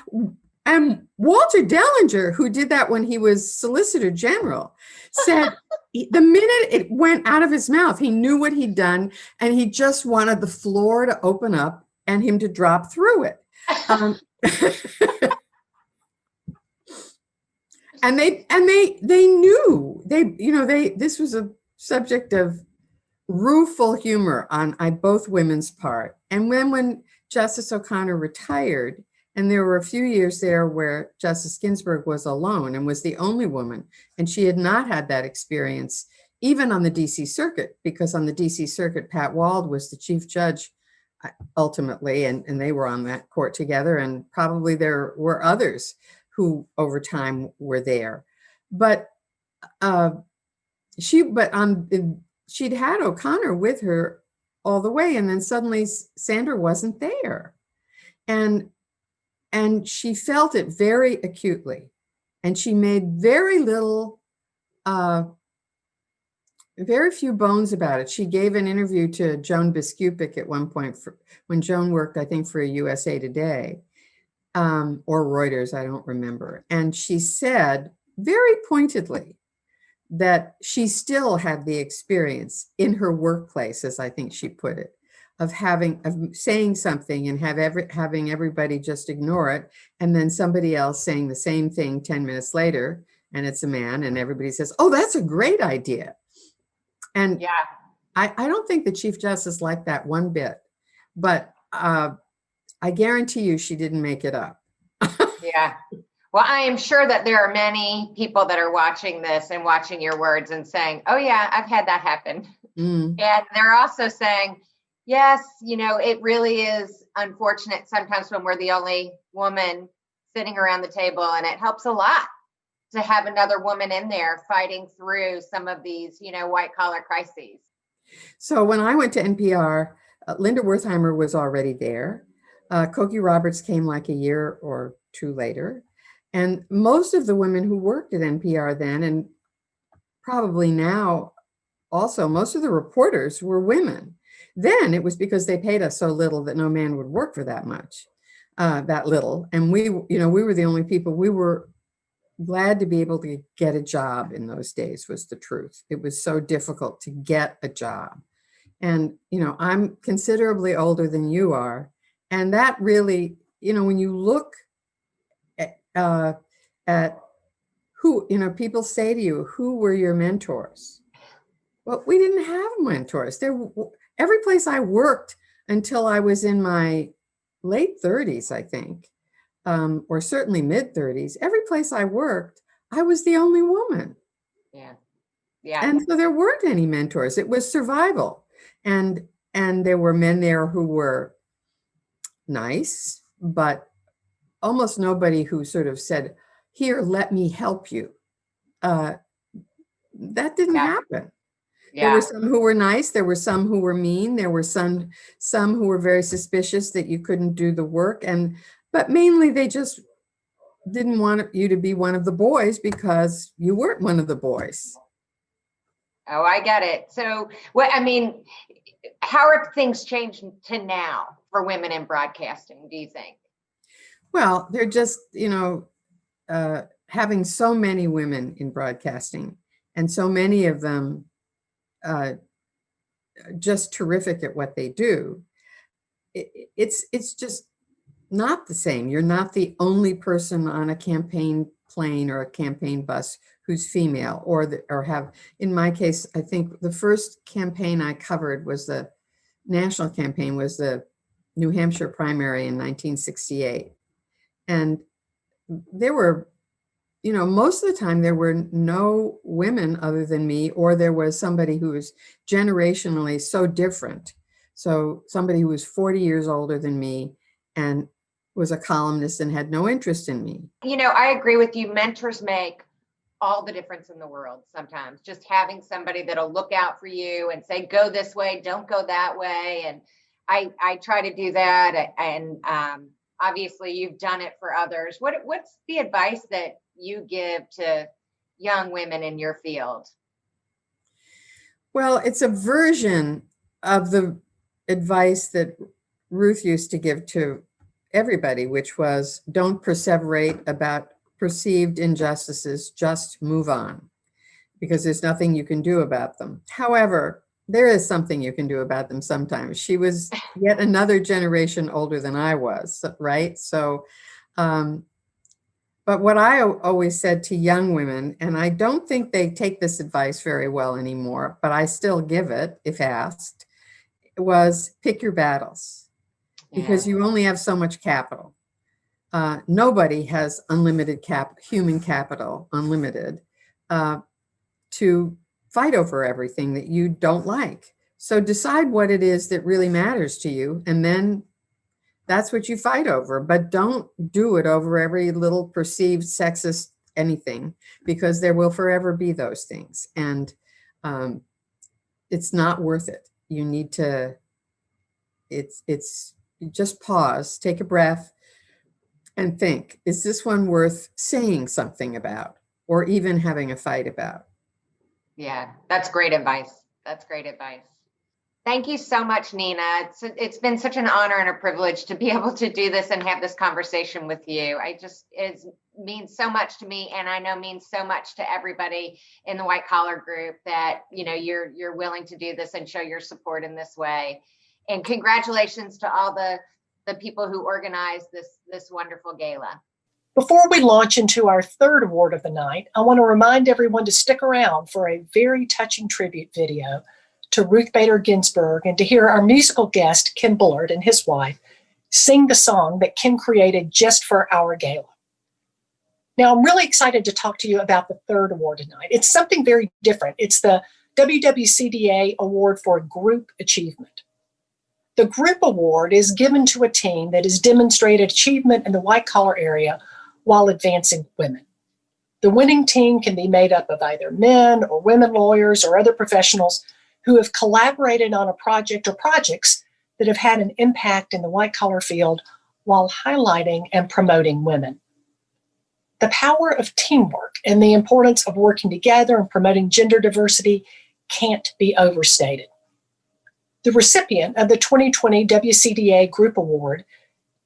Walter Dellinger, who did that when he was Solicitor General, said the minute it went out of his mouth, he knew what he'd done, and he just wanted the floor to open up and him to drop through it. And they knew this was a subject of rueful humor on both women's part. And when Justice O'Connor retired, and there were a few years there where Justice Ginsburg was alone and was the only woman, and she had not had that experience even on the DC Circuit, because on the DC Circuit, Pat Wald was the chief judge ultimately, and they were on that court together, and probably there were others who over time were there. But she'd had O'Connor with her all the way, and then suddenly Sandra wasn't there. And she felt it very acutely, and she made very few bones about it. She gave an interview to Joan Biskupik at one point when Joan worked, I think, for USA Today or Reuters, I don't remember. And she said very pointedly that she still had the experience in her workplace, as I think she put it, of saying something and having everybody just ignore it, and then somebody else saying the same thing 10 minutes later, and it's a man, and everybody says, "Oh, that's a great idea." And Yeah. I don't think the Chief Justice liked that one bit, but I guarantee you she didn't make it up. Yeah. Well, I am sure that there are many people that are watching this and watching your words and saying, "Oh yeah, I've had that happen." Mm. And they're also saying, yes, it really is unfortunate sometimes when we're the only woman sitting around the table, and it helps a lot to have another woman in there fighting through some of these, white collar crises. So when I went to NPR, Linda Wertheimer was already there. Cokie Roberts came like a year or two later. And most of the women who worked at NPR then, and probably now also, most of the reporters were women. Then it was because they paid us so little that no man would work for that much, that little. And we were the only people. We were glad to be able to get a job in those days, was the truth. It was so difficult to get a job. And, I'm considerably older than you are. And that really, when you look at who, people say to you, who were your mentors? Well, we didn't have mentors. Every place I worked until I was in my late 30s, I think, or certainly mid 30s, every place I worked, I was the only woman. Yeah. Yeah. And so there weren't any mentors. It was survival. And there were men there who were nice, but almost nobody who sort of said, "Here, let me help you." That didn't happen. Yeah. There were some who were nice. There were some who were mean. There were some who were very suspicious that you couldn't do the work. But mainly they just didn't want you to be one of the boys because you weren't one of the boys. Oh, I get it. So, how have things changed to now for women in broadcasting, do you think? Well, they're just, having so many women in broadcasting, and so many of them just terrific at what they do. It's just not the same. You're not the only person on a campaign plane or a campaign bus who's female, or have, in my case, I think the first campaign I covered was the national campaign, was the New Hampshire primary in 1968. And there were, most of the time there were no women other than me, or there was somebody who was generationally so different. So somebody who was 40 years older than me and was a columnist and had no interest in me. I agree with you. Mentors make all the difference in the world sometimes. Just having somebody that'll look out for you and say, go this way, don't go that way. And I try to do that. And obviously you've done it for others. What's the advice that you give to young women in your field? Well, it's a version of the advice that Ruth used to give to everybody, which was, don't perseverate about perceived injustices, just move on, because there's nothing you can do about them. However, there is something you can do about them sometimes. She was yet another generation older than I was, right? So, but what I always said to young women, and I don't think they take this advice very well anymore, but I still give it if asked, was pick your battles, because you only have so much capital. Nobody has unlimited human capital, unlimited, to fight over everything that you don't like. So decide what it is that really matters to you, and then that's what you fight over. But don't do it over every little perceived sexist anything, because there will forever be those things. And it's not worth it. You need to, just pause, take a breath, and think, is this one worth saying something about, or even having a fight about? Yeah, that's great advice. That's great advice. Thank you so much, Nina. It's been such an honor and a privilege to be able to do this and have this conversation with you. It means so much to me, and I know means so much to everybody in the white collar group that you're willing to do this and show your support in this way. And congratulations to all the people who organized this wonderful gala. Before we launch into our third award of the night, I want to remind everyone to stick around for a very touching tribute video to Ruth Bader Ginsburg and to hear our musical guest, Ken Bullard, and his wife sing the song that Ken created just for our gala. Now, I'm really excited to talk to you about the third award tonight. It's something very different. It's the WWCDA Award for Group Achievement. The Group Award is given to a team that has demonstrated achievement in the white-collar area while advancing women. The winning team can be made up of either men or women lawyers or other professionals who have collaborated on a project or projects that have had an impact in the white-collar field while highlighting and promoting women. The power of teamwork and the importance of working together and promoting gender diversity can't be overstated. The recipient of the 2020 WCDA Group Award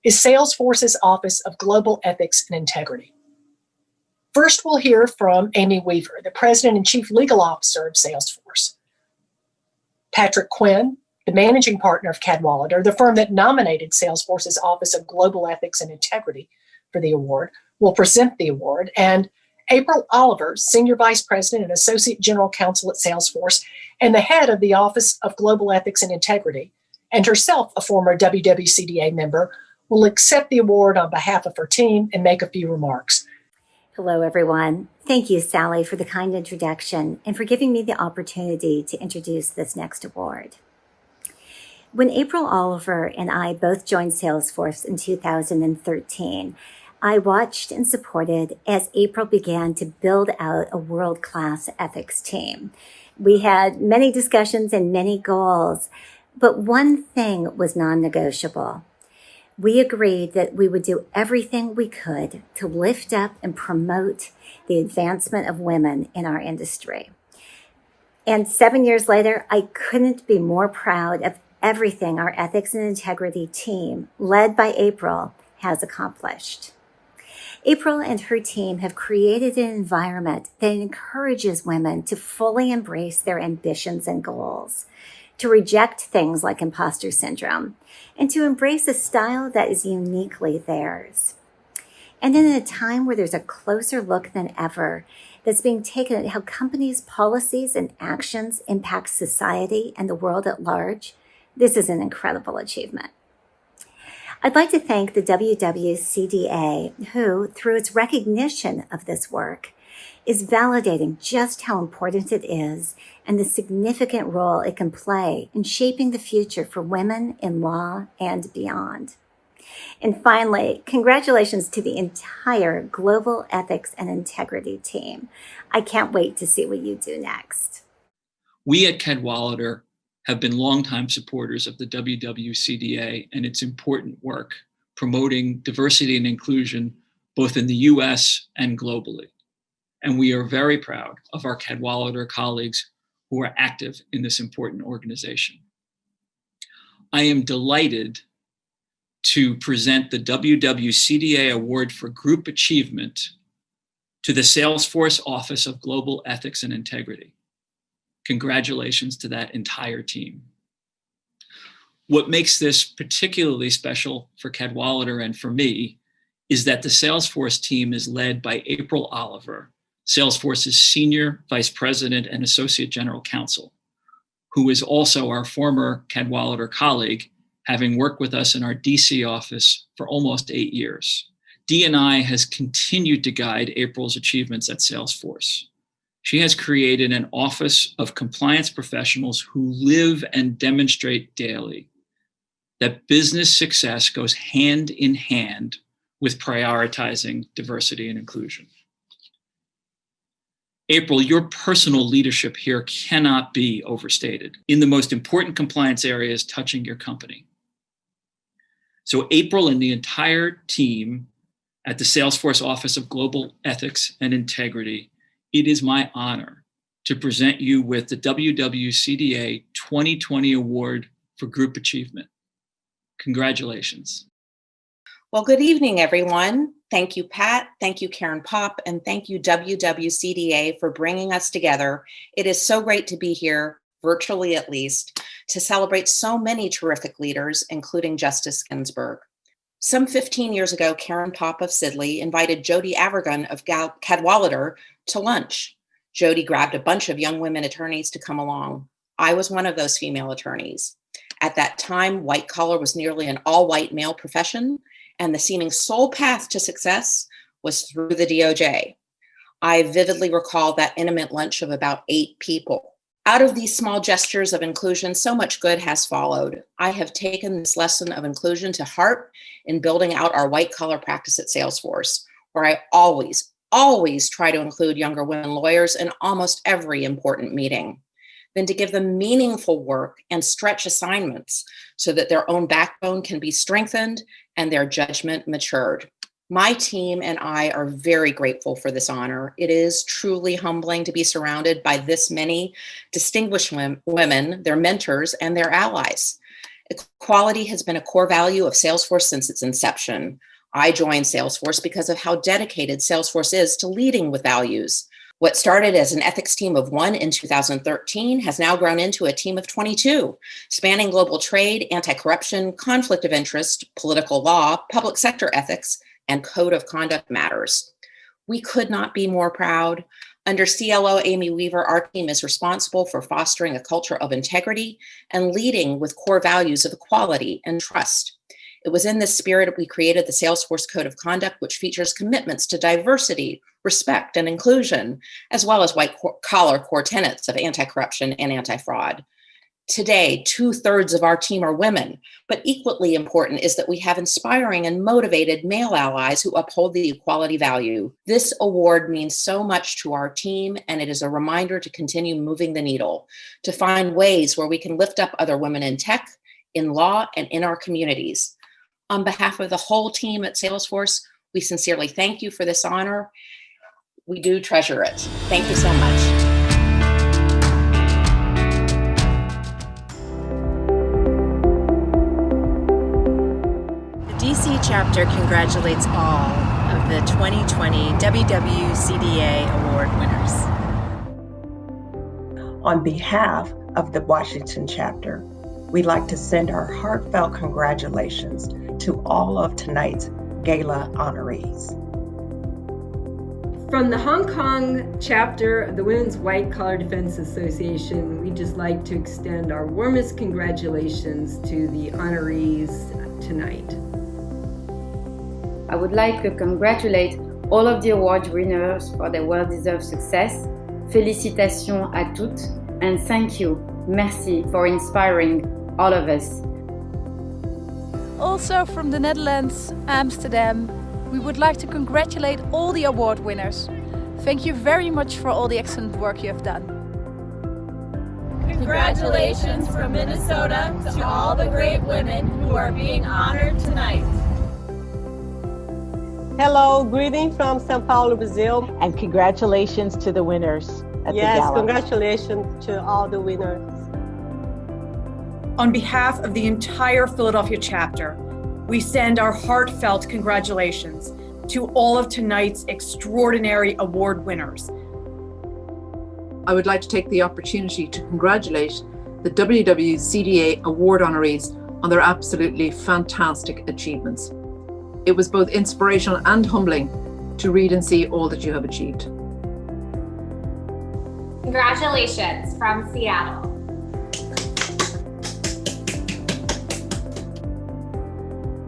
is Salesforce's Office of Global Ethics and Integrity. First, we'll hear from Amy Weaver, the President and Chief Legal Officer of Salesforce. Patrick Quinn, the Managing Partner of Cadwalader, the firm that nominated Salesforce's Office of Global Ethics and Integrity for the award, will present the award, and April Oliver, Senior Vice President and Associate General Counsel at Salesforce and the head of the Office of Global Ethics and Integrity, and herself a former WWCDA member, will accept the award on behalf of her team and make a few remarks. Hello, everyone. Thank you, Sally, for the kind introduction and for giving me the opportunity to introduce this next award. When April Oliver and I both joined Salesforce in 2013, I watched and supported as April began to build out a world-class ethics team. We had many discussions and many goals, but one thing was non-negotiable. We agreed that we would do everything we could to lift up and promote the advancement of women in our industry. And 7 years later, I couldn't be more proud of everything our ethics and integrity team, led by April, has accomplished. April and her team have created an environment that encourages women to fully embrace their ambitions and goals, to reject things like imposter syndrome, and to embrace a style that is uniquely theirs. And in a time where there's a closer look than ever that's being taken at how companies' policies and actions impact society and the world at large, this is an incredible achievement. I'd like to thank the WWCDA, who, through its recognition of this work, is validating just how important it is and the significant role it can play in shaping the future for women in law and beyond. And finally, congratulations to the entire Global Ethics and Integrity team. I can't wait to see what you do next. We at Cadwalader have been longtime supporters of the WWCDA and its important work promoting diversity and inclusion both in the US and globally. And we are very proud of our Cadwalader colleagues who are active in this important organization. I am delighted to present the WWCDA Award for Group Achievement to the Salesforce Office of Global Ethics and Integrity. Congratulations to that entire team. What makes this particularly special for Cadwalader and for me is that the Salesforce team is led by April Oliver, Salesforce's Senior Vice President and Associate General Counsel, who is also our former Cadwalader colleague, having worked with us in our DC office for almost 8 years. D&I has continued to guide April's achievements at Salesforce. She has created an office of compliance professionals who live and demonstrate daily that business success goes hand in hand with prioritizing diversity and inclusion. April, your personal leadership here cannot be overstated in the most important compliance areas touching your company. So April and the entire team at the Salesforce Office of Global Ethics and Integrity, it is my honor to present you with the WWCDA 2020 Award for Group Achievement. Congratulations. Well, good evening, everyone. Thank you, Pat. Thank you, Karen Popp, and thank you, WWCDA, for bringing us together. It is so great to be here virtually at least, to celebrate so many terrific leaders, including Justice Ginsburg. Some 15 years ago, Karen Popp of Sidley invited Jody Avergun of Cadwalader to lunch. Jody grabbed a bunch of young women attorneys to come along. I was one of those female attorneys. At that time, white collar was nearly an all-white male profession, and the seeming sole path to success was through the DOJ. I vividly recall that intimate lunch of about 8 people. Out of these small gestures of inclusion, so much good has followed. I have taken this lesson of inclusion to heart in building out our white collar practice at Salesforce, where I always try to include younger women lawyers in almost every important meeting. Then to give them meaningful work and stretch assignments so that their own backbone can be strengthened and their judgment matured. My team and I are very grateful for this honor. It is truly humbling to be surrounded by this many distinguished women, their mentors, and their allies. Equality has been a core value of Salesforce since its inception. I joined Salesforce because of how dedicated Salesforce is to leading with values. What started as an ethics team of 1 in 2013 has now grown into a team of 22, spanning global trade, anti-corruption, conflict of interest, political law, public sector ethics, and code of conduct matters. We could not be more proud. Under CLO Amy Weaver, our team is responsible for fostering a culture of integrity and leading with core values of equality and trust. It was in this spirit we created the Salesforce Code of Conduct, which features commitments to diversity, respect, and inclusion, as well as white-collar core tenets of anti-corruption and anti-fraud. Today, 2/3 of our team are women, but equally important is that we have inspiring and motivated male allies who uphold the equality value. This award means so much to our team, and it is a reminder to continue moving the needle, to find ways where we can lift up other women in tech, in law, and in our communities. On behalf of the whole team at Salesforce, we sincerely thank you for this honor. We do treasure it. Thank you so much. The DC chapter congratulates all of the 2020 WWCDA Award winners. On behalf of the Washington chapter, we'd like to send our heartfelt congratulations to all of tonight's gala honorees. From the Hong Kong chapter of the Women's White Collar Defense Association, we'd just like to extend our warmest congratulations to the honorees tonight. I would like to congratulate all of the award winners for their well-deserved success. Félicitations à toutes, and thank you, merci, for inspiring all of us. Also from the Netherlands, Amsterdam, we would like to congratulate all the award winners. Thank you very much for all the excellent work you have done. Congratulations from Minnesota to all the great women who are being honored tonight. Hello, greetings from São Paulo, Brazil. And congratulations to the winners at the gala. Yes, congratulations to all the winners. On behalf of the entire Philadelphia chapter, we send our heartfelt congratulations to all of tonight's extraordinary award winners. I would like to take the opportunity to congratulate the WWCDA Award honorees on their absolutely fantastic achievements. It was both inspirational and humbling to read and see all that you have achieved. Congratulations from Seattle.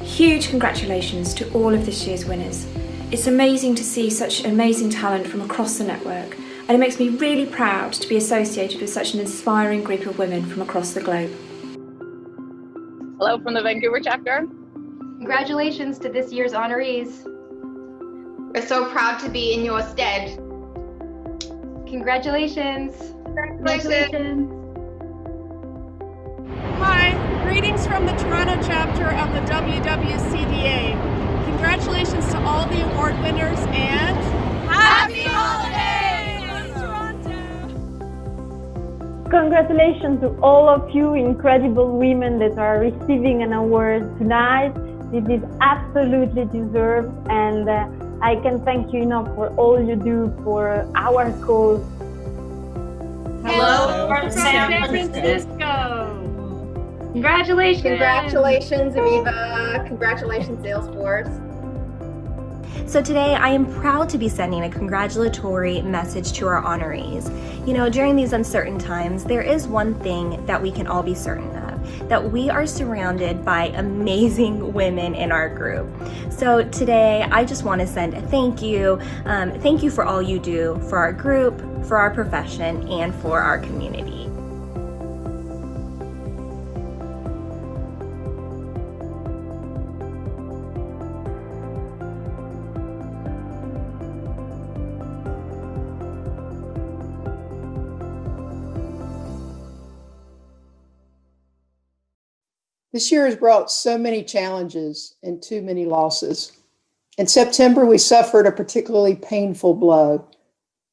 Huge congratulations to all of this year's winners. It's amazing to see such amazing talent from across the network, and it makes me really proud to be associated with such an inspiring group of women from across the globe. Hello from the Vancouver chapter. Congratulations to this year's honorees. We're so proud to be in your stead. Congratulations. Congratulations. Hi, greetings from the Toronto chapter of the WWCDA. Congratulations to all the award winners and Happy Holidays! Congratulations to all of you incredible women that are receiving an award tonight. This is absolutely deserved, and I can thank you enough for all you do for our cause. Hello from San Francisco. Congratulations. Congratulations, Aviva. Congratulations, Salesforce. So today I am proud to be sending a congratulatory message to our honorees. You know, during these uncertain times, there is one thing that we can all be certain of, that we are surrounded by amazing women in our group. So today I just want to send a thank you. Thank you for all you do for our group, for our profession, and for our community. This year has brought so many challenges and too many losses. In September, we suffered a particularly painful blow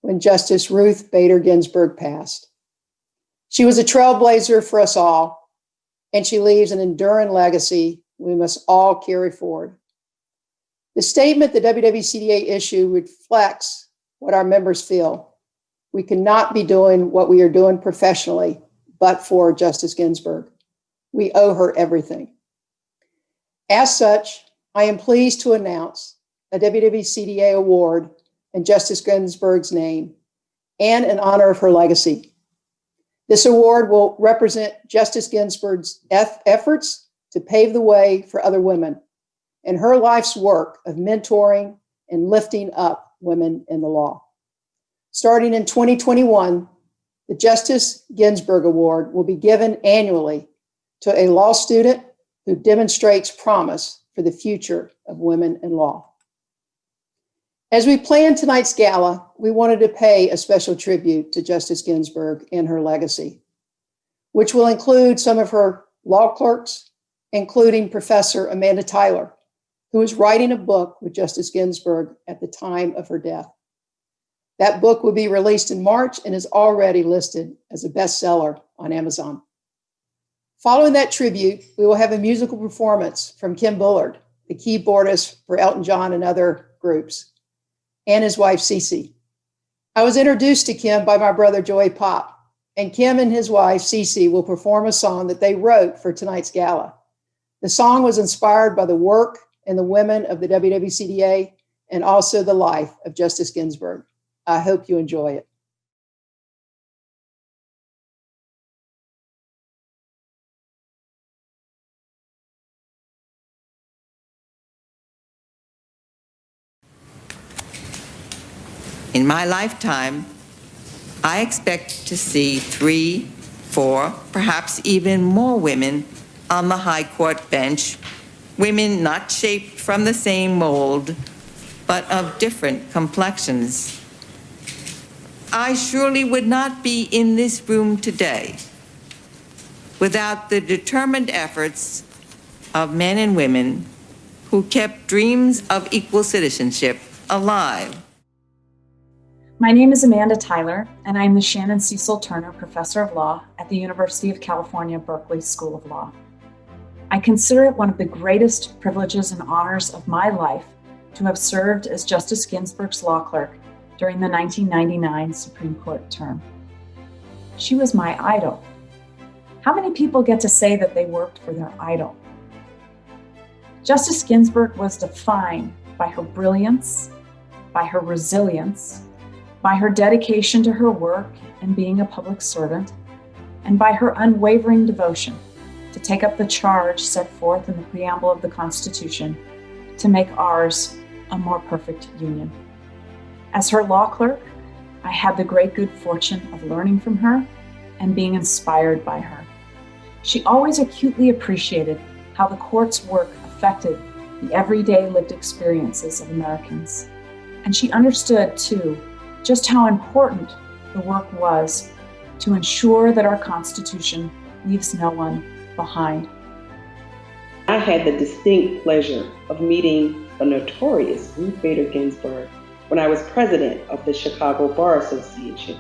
when Justice Ruth Bader Ginsburg passed. She was a trailblazer for us all, and she leaves an enduring legacy we must all carry forward. The statement the WWCDA issued reflects what our members feel. We cannot be doing what we are doing professionally, but for Justice Ginsburg. We owe her everything. As such, I am pleased to announce a WWCDA award in Justice Ginsburg's name and in honor of her legacy. This award will represent Justice Ginsburg's efforts to pave the way for other women and her life's work of mentoring and lifting up women in the law. Starting in 2021, the Justice Ginsburg Award will be given annually to a law student who demonstrates promise for the future of women in law. As we planned tonight's gala, we wanted to pay a special tribute to Justice Ginsburg and her legacy, which will include some of her law clerks, including Professor Amanda Tyler, who was writing a book with Justice Ginsburg at the time of her death. That book will be released in March and is already listed as a bestseller on Amazon. Following that tribute, we will have a musical performance from Kim Bullard, the keyboardist for Elton John and other groups, and his wife, Cece. I was introduced to Kim by my brother, Joey Pop, and Kim and his wife, Cece, will perform a song that they wrote for tonight's gala. The song was inspired by the work and the women of the WWCDA and also the life of Justice Ginsburg. I hope you enjoy it. In my lifetime, I expect to see 3, 4, perhaps even more women on the High Court bench, women not shaped from the same mold, but of different complexions. I surely would not be in this room today without the determined efforts of men and women who kept dreams of equal citizenship alive. My name is Amanda Tyler, and I am the Shannon Cecil Turner Professor of Law at the University of California, Berkeley School of Law. I consider it one of the greatest privileges and honors of my life to have served as Justice Ginsburg's law clerk during the 1999 Supreme Court term. She was my idol. How many people get to say that they worked for their idol? Justice Ginsburg was defined by her brilliance, by her resilience, by her dedication to her work and being a public servant, and by her unwavering devotion to take up the charge set forth in the preamble of the Constitution to make ours a more perfect union. As her law clerk, I had the great good fortune of learning from her and being inspired by her. She always acutely appreciated how the court's work affected the everyday lived experiences of Americans. And she understood, too, just how important the work was to ensure that our Constitution leaves no one behind. I had the distinct pleasure of meeting the notorious Ruth Bader Ginsburg when I was president of the Chicago Bar Association.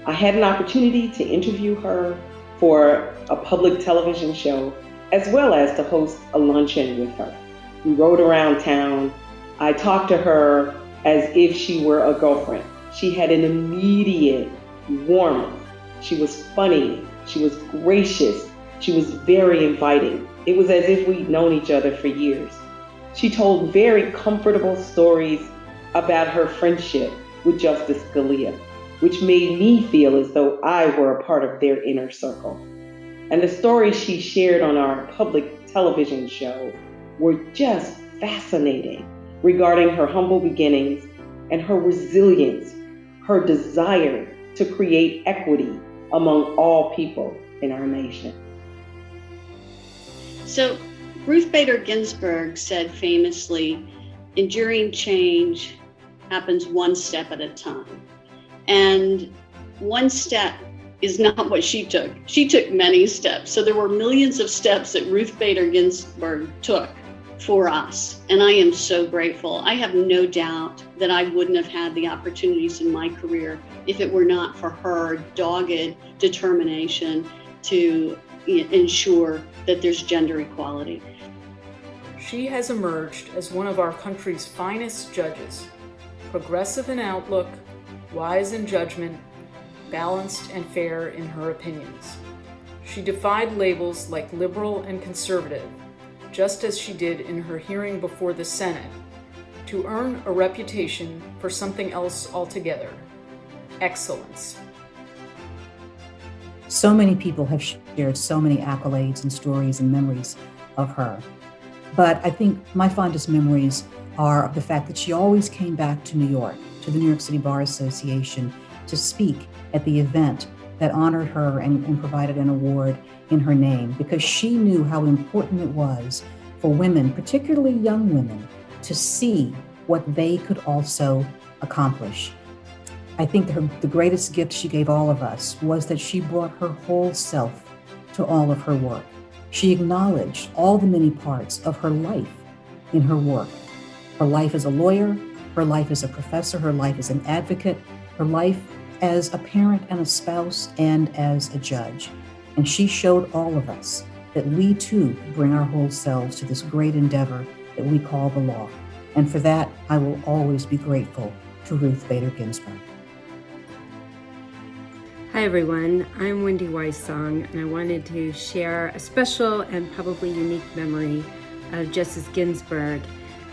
I had an opportunity to interview her for a public television show, as well as to host a luncheon with her. We rode around town. I talked to her as if she were a girlfriend. She had an immediate warmth She was funny. She was gracious. She was very inviting. It was as if we'd known each other for years. She told very comfortable stories about her friendship with Justice Scalia, which made me feel as though I were a part of their inner circle. And the stories she shared on our public television show were just fascinating regarding her humble beginnings and her resilience, her desire to create equity among all people in our nation. So Ruth Bader Ginsburg said famously, enduring change happens one step at a time. And one step is not what she took. She took many steps. So there were millions of steps that Ruth Bader Ginsburg took for us. And I am so grateful. I have no doubt that I wouldn't have had the opportunities in my career if it were not for her dogged determination to ensure that there's gender equality. She has emerged as one of our country's finest judges, progressive in outlook, wise in judgment, balanced and fair in her opinions. She defied labels like liberal and conservative, just as she did in her hearing before the Senate, to earn a reputation for something else altogether: excellence. So many people have shared so many accolades and stories and memories of her. But I think my fondest memories are of the fact that she always came back to New York, to the New York City Bar Association, to speak at the event that honored her and provided an award in her name, because she knew how important it was for women, particularly young women, to see what they could also accomplish. I think the greatest gift she gave all of us was that she brought her whole self to all of her work. She acknowledged all the many parts of her life in her work. Her life as a lawyer, her life as a professor, her life as an advocate, her life as a parent and a spouse and as a judge. And she showed all of us that we too bring our whole selves to this great endeavor that we call the law. And for that, I will always be grateful to Ruth Bader Ginsburg. Hi everyone, I'm Wendy Weissong, and I wanted to share a special and probably unique memory of Justice Ginsburg.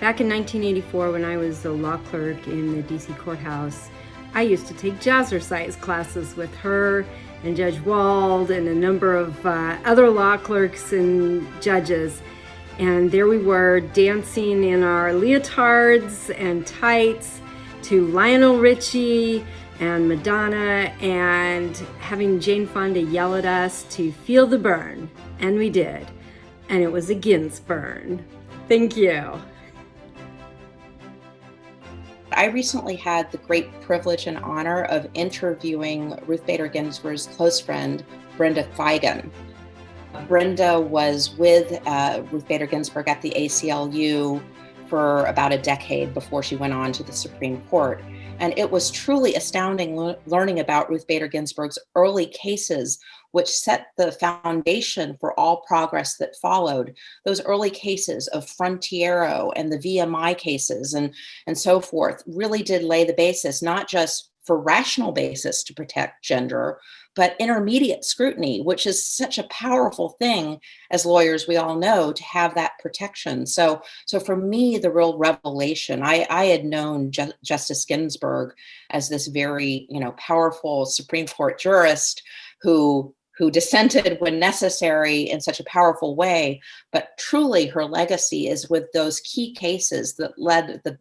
Back in 1984, when I was a law clerk in the DC courthouse, I used to take jazzercise classes with her and Judge Wald and a number of other law clerks and judges. And there we were dancing in our leotards and tights to Lionel Richie and Madonna, and having Jane Fonda yell at us to feel the burn. And we did. And it was a Ginsburg. Thank you. I recently had the great privilege and honor of interviewing Ruth Bader Ginsburg's close friend, Brenda Feigen. Brenda was with Ruth Bader Ginsburg at the ACLU for about a decade before she went on to the Supreme Court. And it was truly astounding learning about Ruth Bader Ginsburg's early cases, which set the foundation for all progress that followed. Those early cases of Frontiero and the VMI cases and so forth really did lay the basis, not just for rational basis to protect gender, but intermediate scrutiny, which is such a powerful thing as lawyers, we all know, to have that protection. So for me, the real revelation, I had known Justice Ginsburg as this very, powerful Supreme Court jurist who dissented when necessary in such a powerful way, but truly her legacy is with those key cases that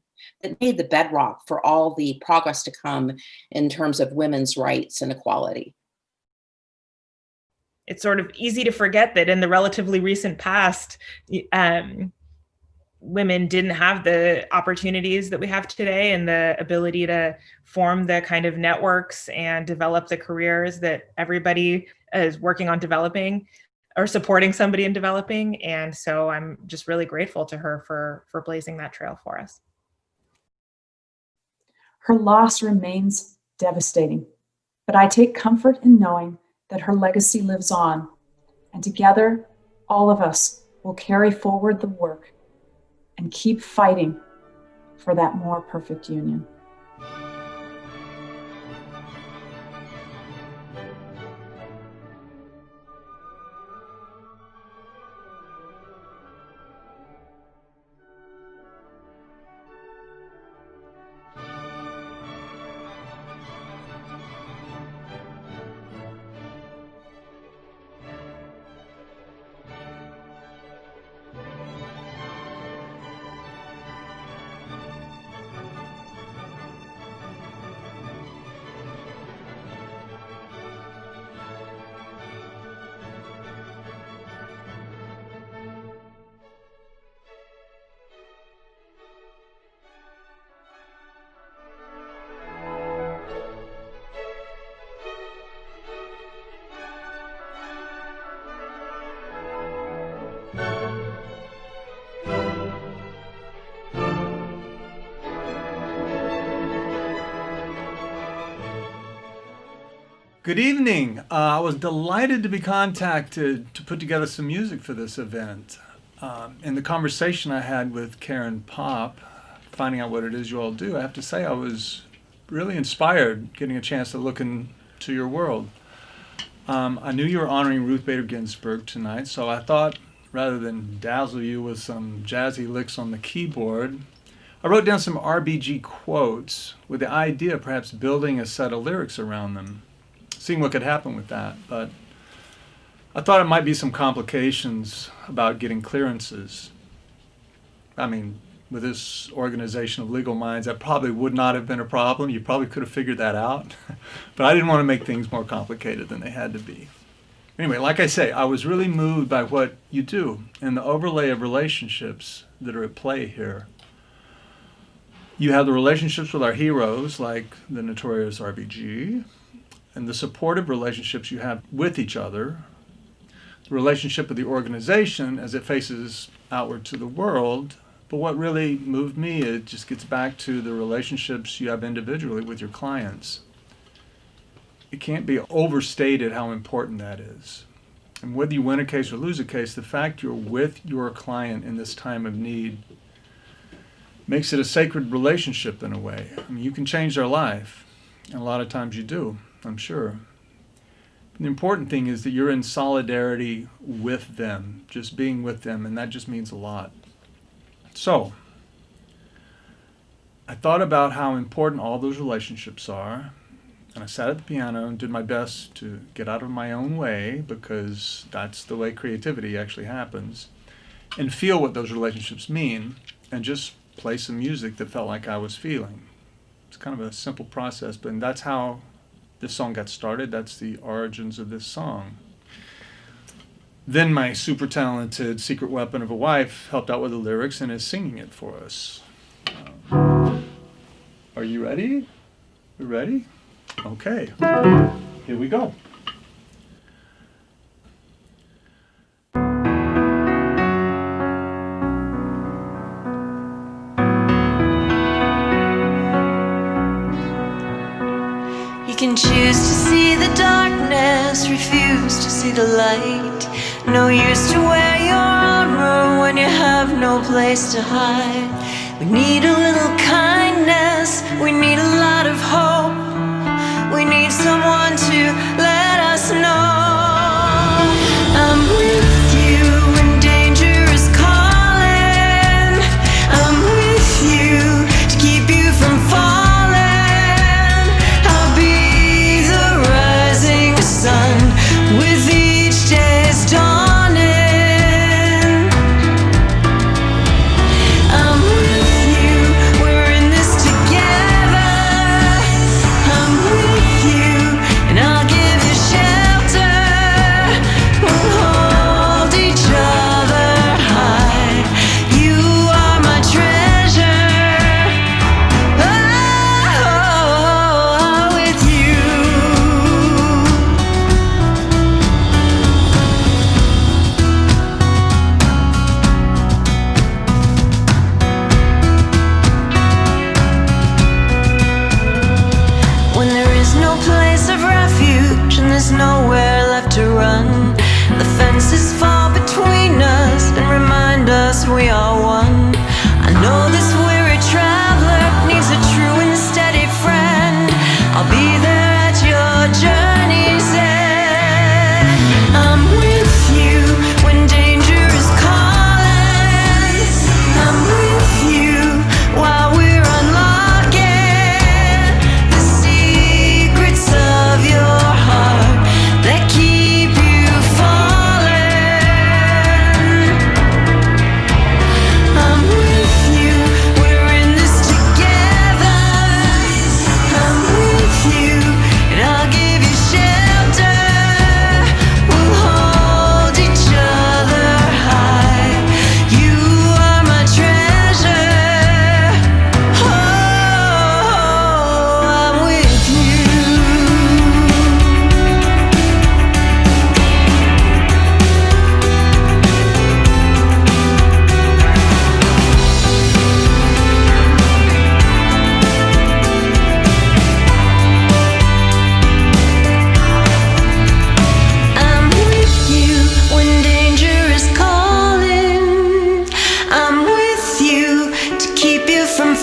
made the bedrock for all the progress to come in terms of women's rights and equality. It's sort of easy to forget that in the relatively recent past, women didn't have the opportunities that we have today and the ability to form the kind of networks and develop the careers that everybody is working on developing or supporting somebody in developing. And so I'm just really grateful to her for blazing that trail for us. Her loss remains devastating, but I take comfort in knowing that her legacy lives on, and together, all of us will carry forward the work and keep fighting for that more perfect union. Good evening. I was delighted to be contacted to put together some music for this event. In the conversation I had with Karen Pop, finding out what it is you all do, I have to say I was really inspired getting a chance to look into your world. I knew you were honoring Ruth Bader Ginsburg tonight, so I thought rather than dazzle you with some jazzy licks on the keyboard, I wrote down some RBG quotes with the idea of perhaps building a set of lyrics around them, seeing what could happen with that. But I thought it might be some complications about getting clearances. I mean, with this organization of legal minds, that probably would not have been a problem. You probably could have figured that out. But I didn't want to make things more complicated than they had to be. Anyway, like I say, I was really moved by what you do and the overlay of relationships that are at play here. You have the relationships with our heroes, like the notorious RBG, and the supportive relationships you have with each other, the relationship with the organization as it faces outward to the world. But what really moved me, it just gets back to the relationships you have individually with your clients. It can't be overstated how important that is. And whether you win a case or lose a case, the fact you're with your client in this time of need makes it a sacred relationship in a way. I mean, you can change their life, and a lot of times you do, I'm sure. But the important thing is that you're in solidarity with them, just being with them, and that just means a lot. So, I thought about how important all those relationships are, and I sat at the piano and did my best to get out of my own way, because that's the way creativity actually happens, and feel what those relationships mean, and just play some music that felt like I was feeling. It's kind of a simple process, but that's how this song got started. That's the origins of this song. Then my super talented secret weapon of a wife helped out with the lyrics and is singing it for us. Are you ready? You ready? Okay, here we go. You can choose to see the darkness, refuse to see the light. No use to wear your armor when you have no place to hide. We need a little kindness, we need a lot of hope. We need someone to let us know I'm with you when danger is calling. I'm with you to keep you from falling. I'll be the rising sun with each day's dawning. I'm with you, we're in this together. I'm with you, and I'll give you shelter.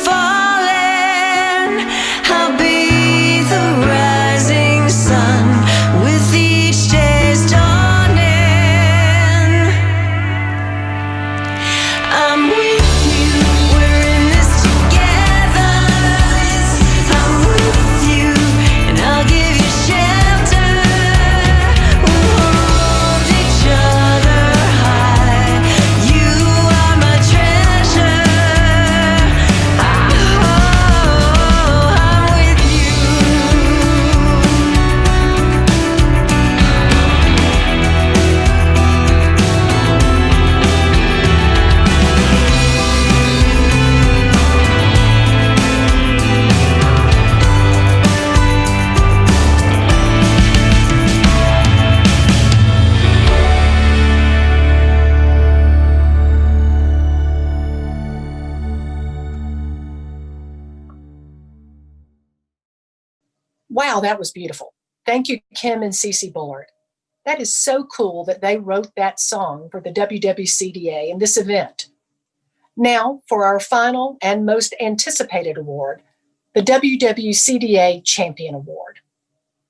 falling. I'll be the rising sun with each day's dawning. I'm with you, we're in this together. I'm with you, and I'll give you shelter. We'll hold each other high. You are my treasure. Oh, I'm with you. Wow, that was beautiful. Thank you, Kim and Cece Bullard. That is so cool that they wrote that song for the WWCDA in this event. Now, for our final and most anticipated award, the WWCDA Champion Award.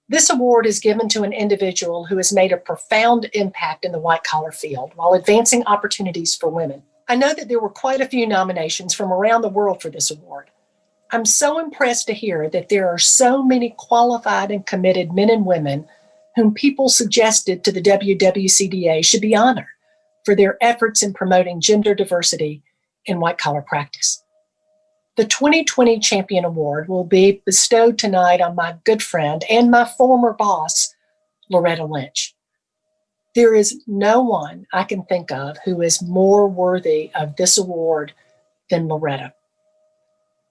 This award is given to an individual who has made a profound impact in the white-collar field while advancing opportunities for women. I know that there were quite a few nominations from around the world for this award. I'm so impressed to hear that there are so many qualified and committed men and women whom people suggested to the WWCDA should be honored for their efforts in promoting gender diversity in white-collar practice. The 2020 Champion Award will be bestowed tonight on my good friend and my former boss, Loretta Lynch. There is no one I can think of who is more worthy of this award than Loretta.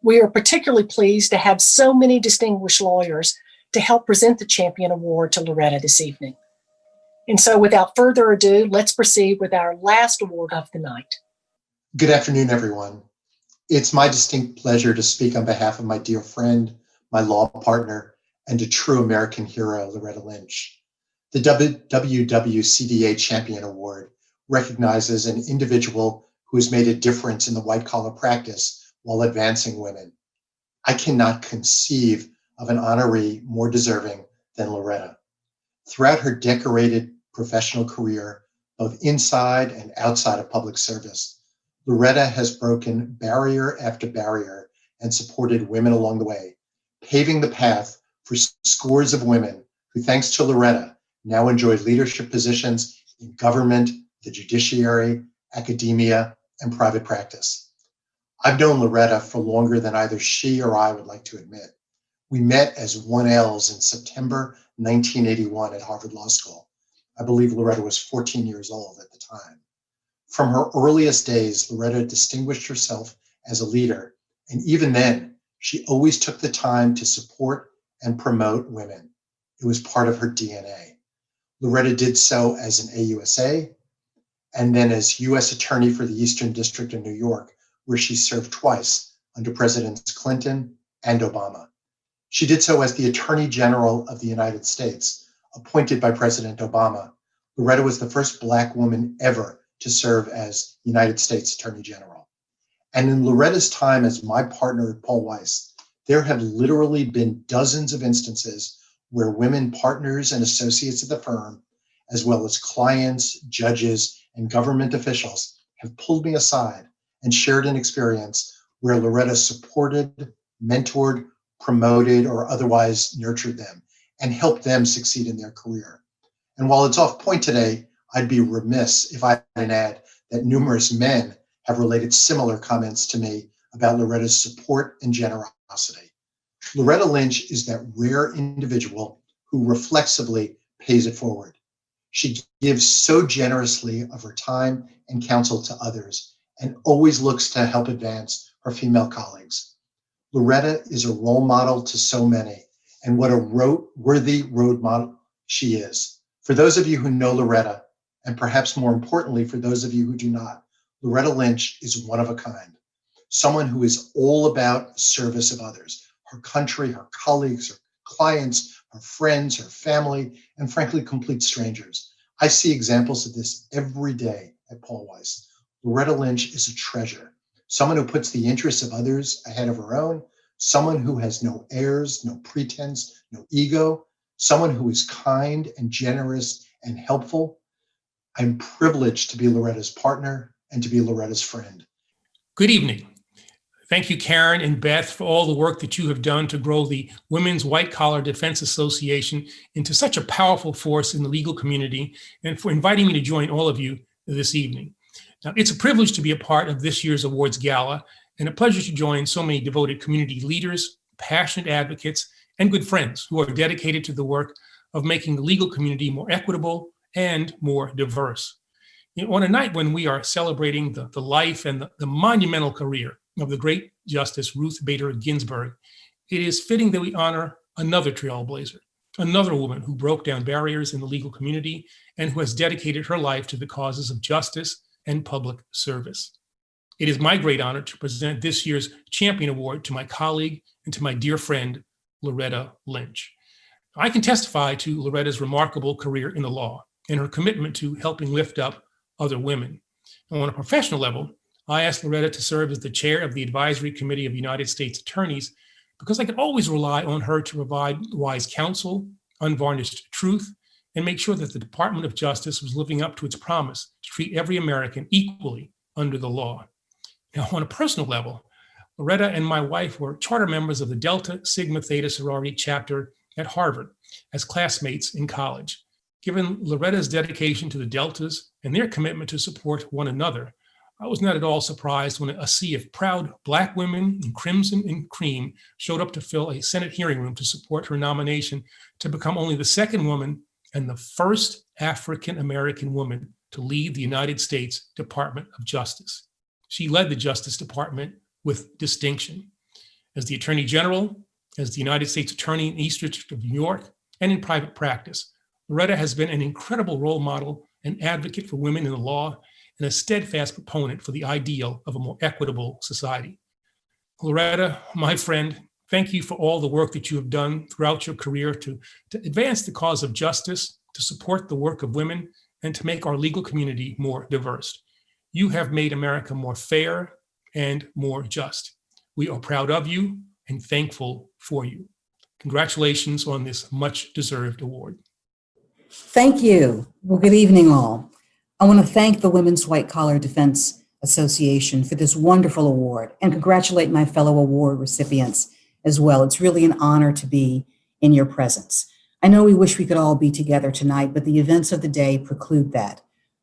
We are particularly pleased to have so many distinguished lawyers to help present the Champion Award to Loretta this evening. And so without further ado, let's proceed with our last award of the night. Good afternoon, everyone. It's my distinct pleasure to speak on behalf of my dear friend, my law partner, and a true American hero, Loretta Lynch. The WWCDA Champion Award recognizes an individual who has made a difference in the white-collar practice while advancing women. I cannot conceive of an honoree more deserving than Loretta. Throughout her decorated professional career, both inside and outside of public service, Loretta has broken barrier after barrier and supported women along the way, paving the path for scores of women who, thanks to Loretta, now enjoy leadership positions in government, the judiciary, academia, and private practice. I've known Loretta for longer than either she or I would like to admit. We met as 1Ls in September 1981 at Harvard Law School. I believe Loretta was 14 years old at the time. From her earliest days, Loretta distinguished herself as a leader, and even then, she always took the time to support and promote women. It was part of her DNA. Loretta did so as an AUSA, and then as U.S. Attorney for the Eastern District of New York, where she served twice under Presidents Clinton and Obama. She did so as the Attorney General of the United States, appointed by President Obama. Loretta was the first Black woman ever to serve as United States Attorney General. And in Loretta's time as my partner at Paul Weiss, there have literally been dozens of instances where women partners and associates of the firm, as well as clients, judges, and government officials, have pulled me aside and shared an experience where Loretta supported, mentored, promoted, or otherwise nurtured them and helped them succeed in their career. And while it's off point today, I'd be remiss if I didn't add that numerous men have related similar comments to me about Loretta's support and generosity. Loretta Lynch is that rare individual who reflexively pays it forward. She gives so generously of her time and counsel to others, and always looks to help advance her female colleagues. Loretta is a role model to so many, and what a worthy role model she is. For those of you who know Loretta, and perhaps more importantly, for those of you who do not, Loretta Lynch is one of a kind. Someone who is all about service of others, her country, her colleagues, her clients, her friends, her family, and frankly, complete strangers. I see examples of this every day at Paul Weiss. Loretta Lynch is a treasure, someone who puts the interests of others ahead of her own, someone who has no airs, no pretense, no ego, someone who is kind and generous and helpful. I'm privileged to be Loretta's partner and to be Loretta's friend. Good evening. Thank you, Karen and Beth, for all the work that you have done to grow the Women's White Collar Defense Association into such a powerful force in the legal community, and for inviting me to join all of you this evening. Now, it's a privilege to be a part of this year's awards gala, and a pleasure to join so many devoted community leaders, passionate advocates, and good friends who are dedicated to the work of making the legal community more equitable and more diverse. On a night when we are celebrating the life and the monumental career of the great Justice Ruth Bader Ginsburg, it is fitting that we honor another trailblazer, another woman who broke down barriers in the legal community and who has dedicated her life to the causes of justice and public service. It is my great honor to present this year's Champion Award to my colleague and to my dear friend, Loretta Lynch. I can testify to Loretta's remarkable career in the law and her commitment to helping lift up other women. And on a professional level, I asked Loretta to serve as the chair of the Advisory Committee of United States Attorneys because I could always rely on her to provide wise counsel, unvarnished truth, and make sure that the Department of Justice was living up to its promise to treat every American equally under the law. Now, on a personal level, Loretta and my wife were charter members of the Delta Sigma Theta sorority chapter at Harvard as classmates in college. Given Loretta's dedication to the Deltas and their commitment to support one another, I was not at all surprised when a sea of proud Black women in crimson and cream showed up to fill a Senate hearing room to support her nomination to become only the second woman and the first African-American woman to lead the United States Department of Justice. She led the Justice Department with distinction. As the Attorney General, as the United States Attorney in the East District of New York, and in private practice, Loretta has been an incredible role model and advocate for women in the law and a steadfast proponent for the ideal of a more equitable society. Loretta, my friend, thank you for all the work that you have done throughout your career to advance the cause of justice, to support the work of women, and to make our legal community more diverse. You have made America more fair and more just. We are proud of you and thankful for you. Congratulations on this much-deserved award. Thank you. Well, good evening, all. I want to thank the Women's White Collar Defense Association for this wonderful award and congratulate my fellow award recipients as well. It's really an honor to be in your presence. I know we wish we could all be together tonight, but the events of the day preclude that.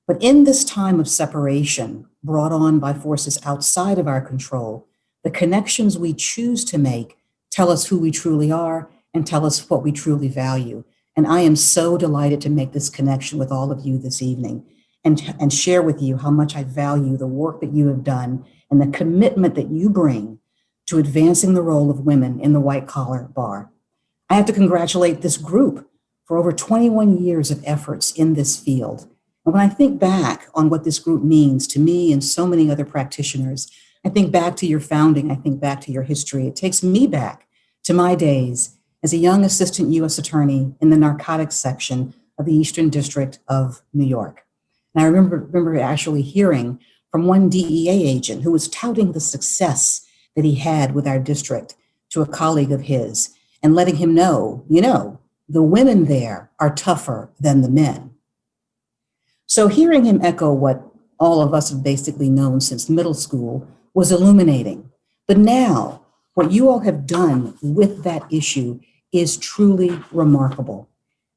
But in this time of separation brought on by forces outside of our control, the connections we choose to make tell us who we truly are and tell us what we truly value. And I am so delighted to make this connection with all of you this evening and share with you how much I value the work that you have done and the commitment that you bring to advancing the role of women in the white collar bar. I have to congratulate this group for over 21 years of efforts in this field. And when I think back on what this group means to me and so many other practitioners, I think back to your founding, I think back to your history. It takes me back to my days as a young assistant U.S. attorney in the narcotics section of the Eastern District of New York. And I remember actually hearing from one DEA agent who was touting the success that he had with our district to a colleague of his and letting him know, the women there are tougher than the men. So hearing him echo what all of us have basically known since middle school was illuminating. But now, what you all have done with that issue is truly remarkable.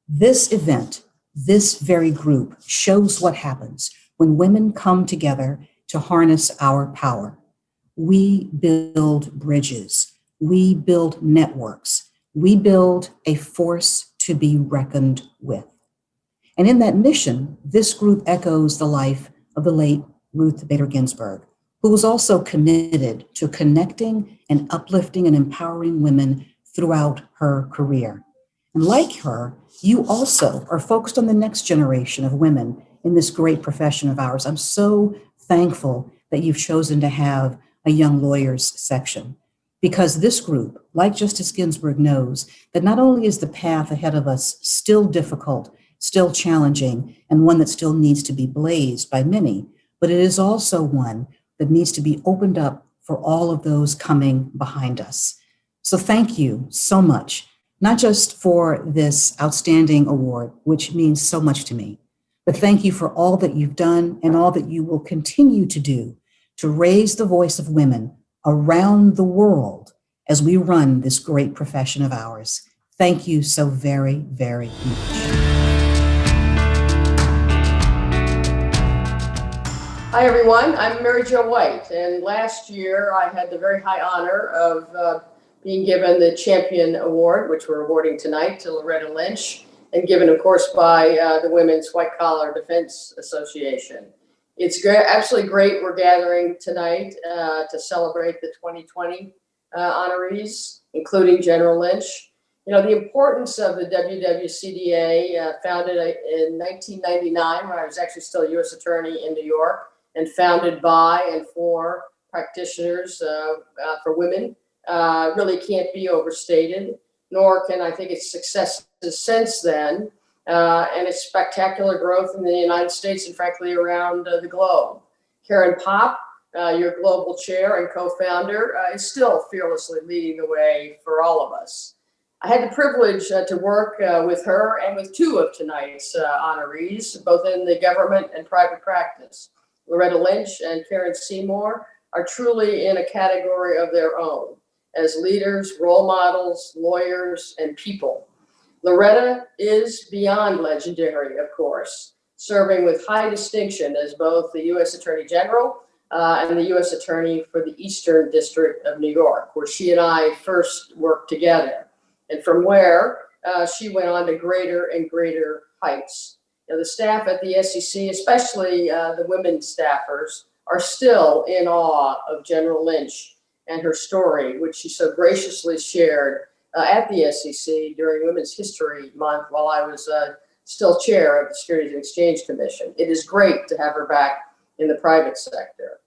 This event, this very group, shows what happens when women come together to harness our power. We build bridges, we build networks, we build a force to be reckoned with. And in that mission, this group echoes the life of the late Ruth Bader Ginsburg, who was also committed to connecting and uplifting and empowering women throughout her career. And like her, you also are focused on the next generation of women in this great profession of ours. I'm so thankful that you've chosen to have a young lawyers section, because this group, like Justice Ginsburg, knows that not only is the path ahead of us still difficult, still challenging, and one that still needs to be blazed by many, but it is also one that needs to be opened up for all of those coming behind us. So thank you so much, not just for this outstanding award, which means so much to me, but thank you for all that you've done and all that you will continue to do to raise the voice of women around the world as we run this great profession of ours. Thank you so very, very much. Hi, everyone. I'm Mary Jo White, and last year I had the very high honor of being given the Champion Award, which we're awarding tonight to Loretta Lynch, and given, of course, by the Women's White Collar Defense Association. It's absolutely great we're gathering tonight to celebrate the 2020 honorees, including General Lynch. You know, the importance of the WWCDA, founded in 1999 when I was actually still a U.S. Attorney in New York, and founded by and for practitioners for women, really can't be overstated, nor can I think its successes since then, and its spectacular growth in the United States and frankly around the globe. Karen Popp, your global chair and co-founder, is still fearlessly leading the way for all of us. I had the privilege to work with her and with two of tonight's honorees, both in the government and private practice. Loretta Lynch and Karen Seymour are truly in a category of their own as leaders, role models, lawyers, and people. Loretta is beyond legendary, of course, serving with high distinction as both the U.S. Attorney General and the U.S. Attorney for the Eastern District of New York, where she and I first worked together, and from where she went on to greater and greater heights. You know, the staff at the SEC, especially the women staffers, are still in awe of General Lynch and her story, which she so graciously shared at the SEC during Women's History Month while I was still chair of the Securities and Exchange Commission. It is great to have her back in the private sector.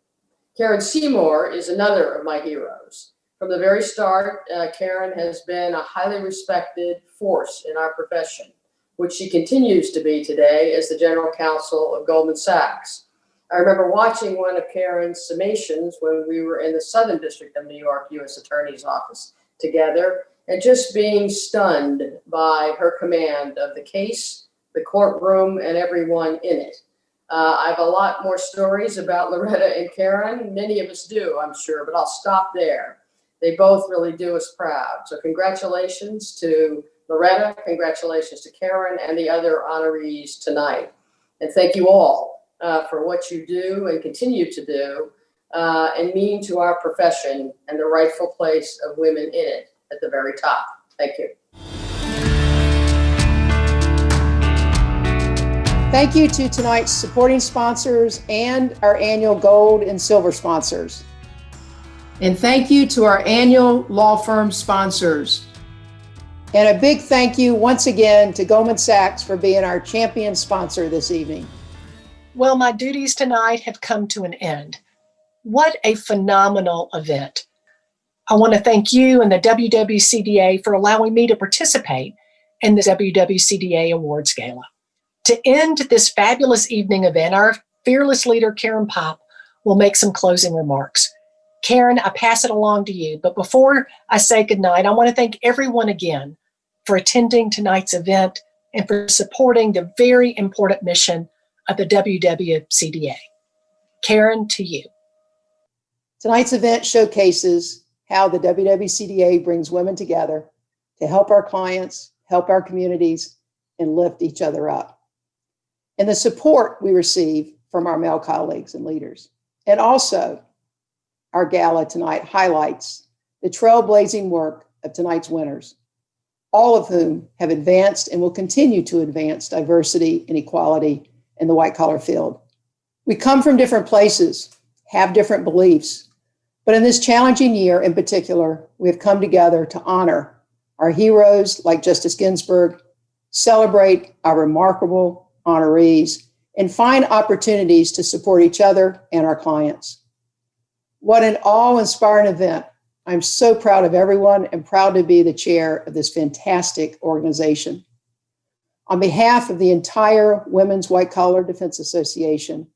Karen Seymour is another of my heroes. From the very start, Karen has been a highly respected force in our profession, which she continues to be today as the General Counsel of Goldman Sachs. I remember watching one of Karen's summations when we were in the Southern District of New York U.S. Attorney's Office together, and just being stunned by her command of the case, the courtroom, and everyone in it. I have a lot more stories about Loretta and Karen. Many of us do, I'm sure, but I'll stop there. They both really do us proud. So congratulations to Loretta, congratulations to Karen and the other honorees tonight. And thank you all for what you do and continue to do and mean to our profession and the rightful place of women in it at the very top. Thank you. Thank you to tonight's supporting sponsors and our annual gold and silver sponsors. And thank you to our annual law firm sponsors. And a big thank you once again to Goldman Sachs for being our champion sponsor this evening. Well, my duties tonight have come to an end. What a phenomenal event. I want to thank you and the WWCDA for allowing me to participate in the WWCDA Awards Gala. To end this fabulous evening event, our fearless leader, Karen Popp, will make some closing remarks. Karen, I pass it along to you. But before I say goodnight, I want to thank everyone again for attending tonight's event and for supporting the very important mission of the WWCDA. Karen, to you. Tonight's event showcases how the WWCDA brings women together to help our clients, help our communities, and lift each other up. And the support we receive from our male colleagues and leaders. And also, our gala tonight highlights the trailblazing work of tonight's winners, all of whom have advanced and will continue to advance diversity and equality in the white-collar field. We come from different places, have different beliefs, but in this challenging year in particular, we have come together to honor our heroes like Justice Ginsburg, celebrate our remarkable honorees, and find opportunities to support each other and our clients. What an awe-inspiring event. I'm so proud of everyone and proud to be the chair of this fantastic organization. On behalf of the entire Women's White Collar Defense Association,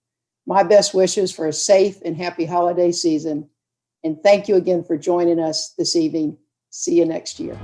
My best wishes for a safe and happy holiday season. And thank you again for joining us this evening. See you next year.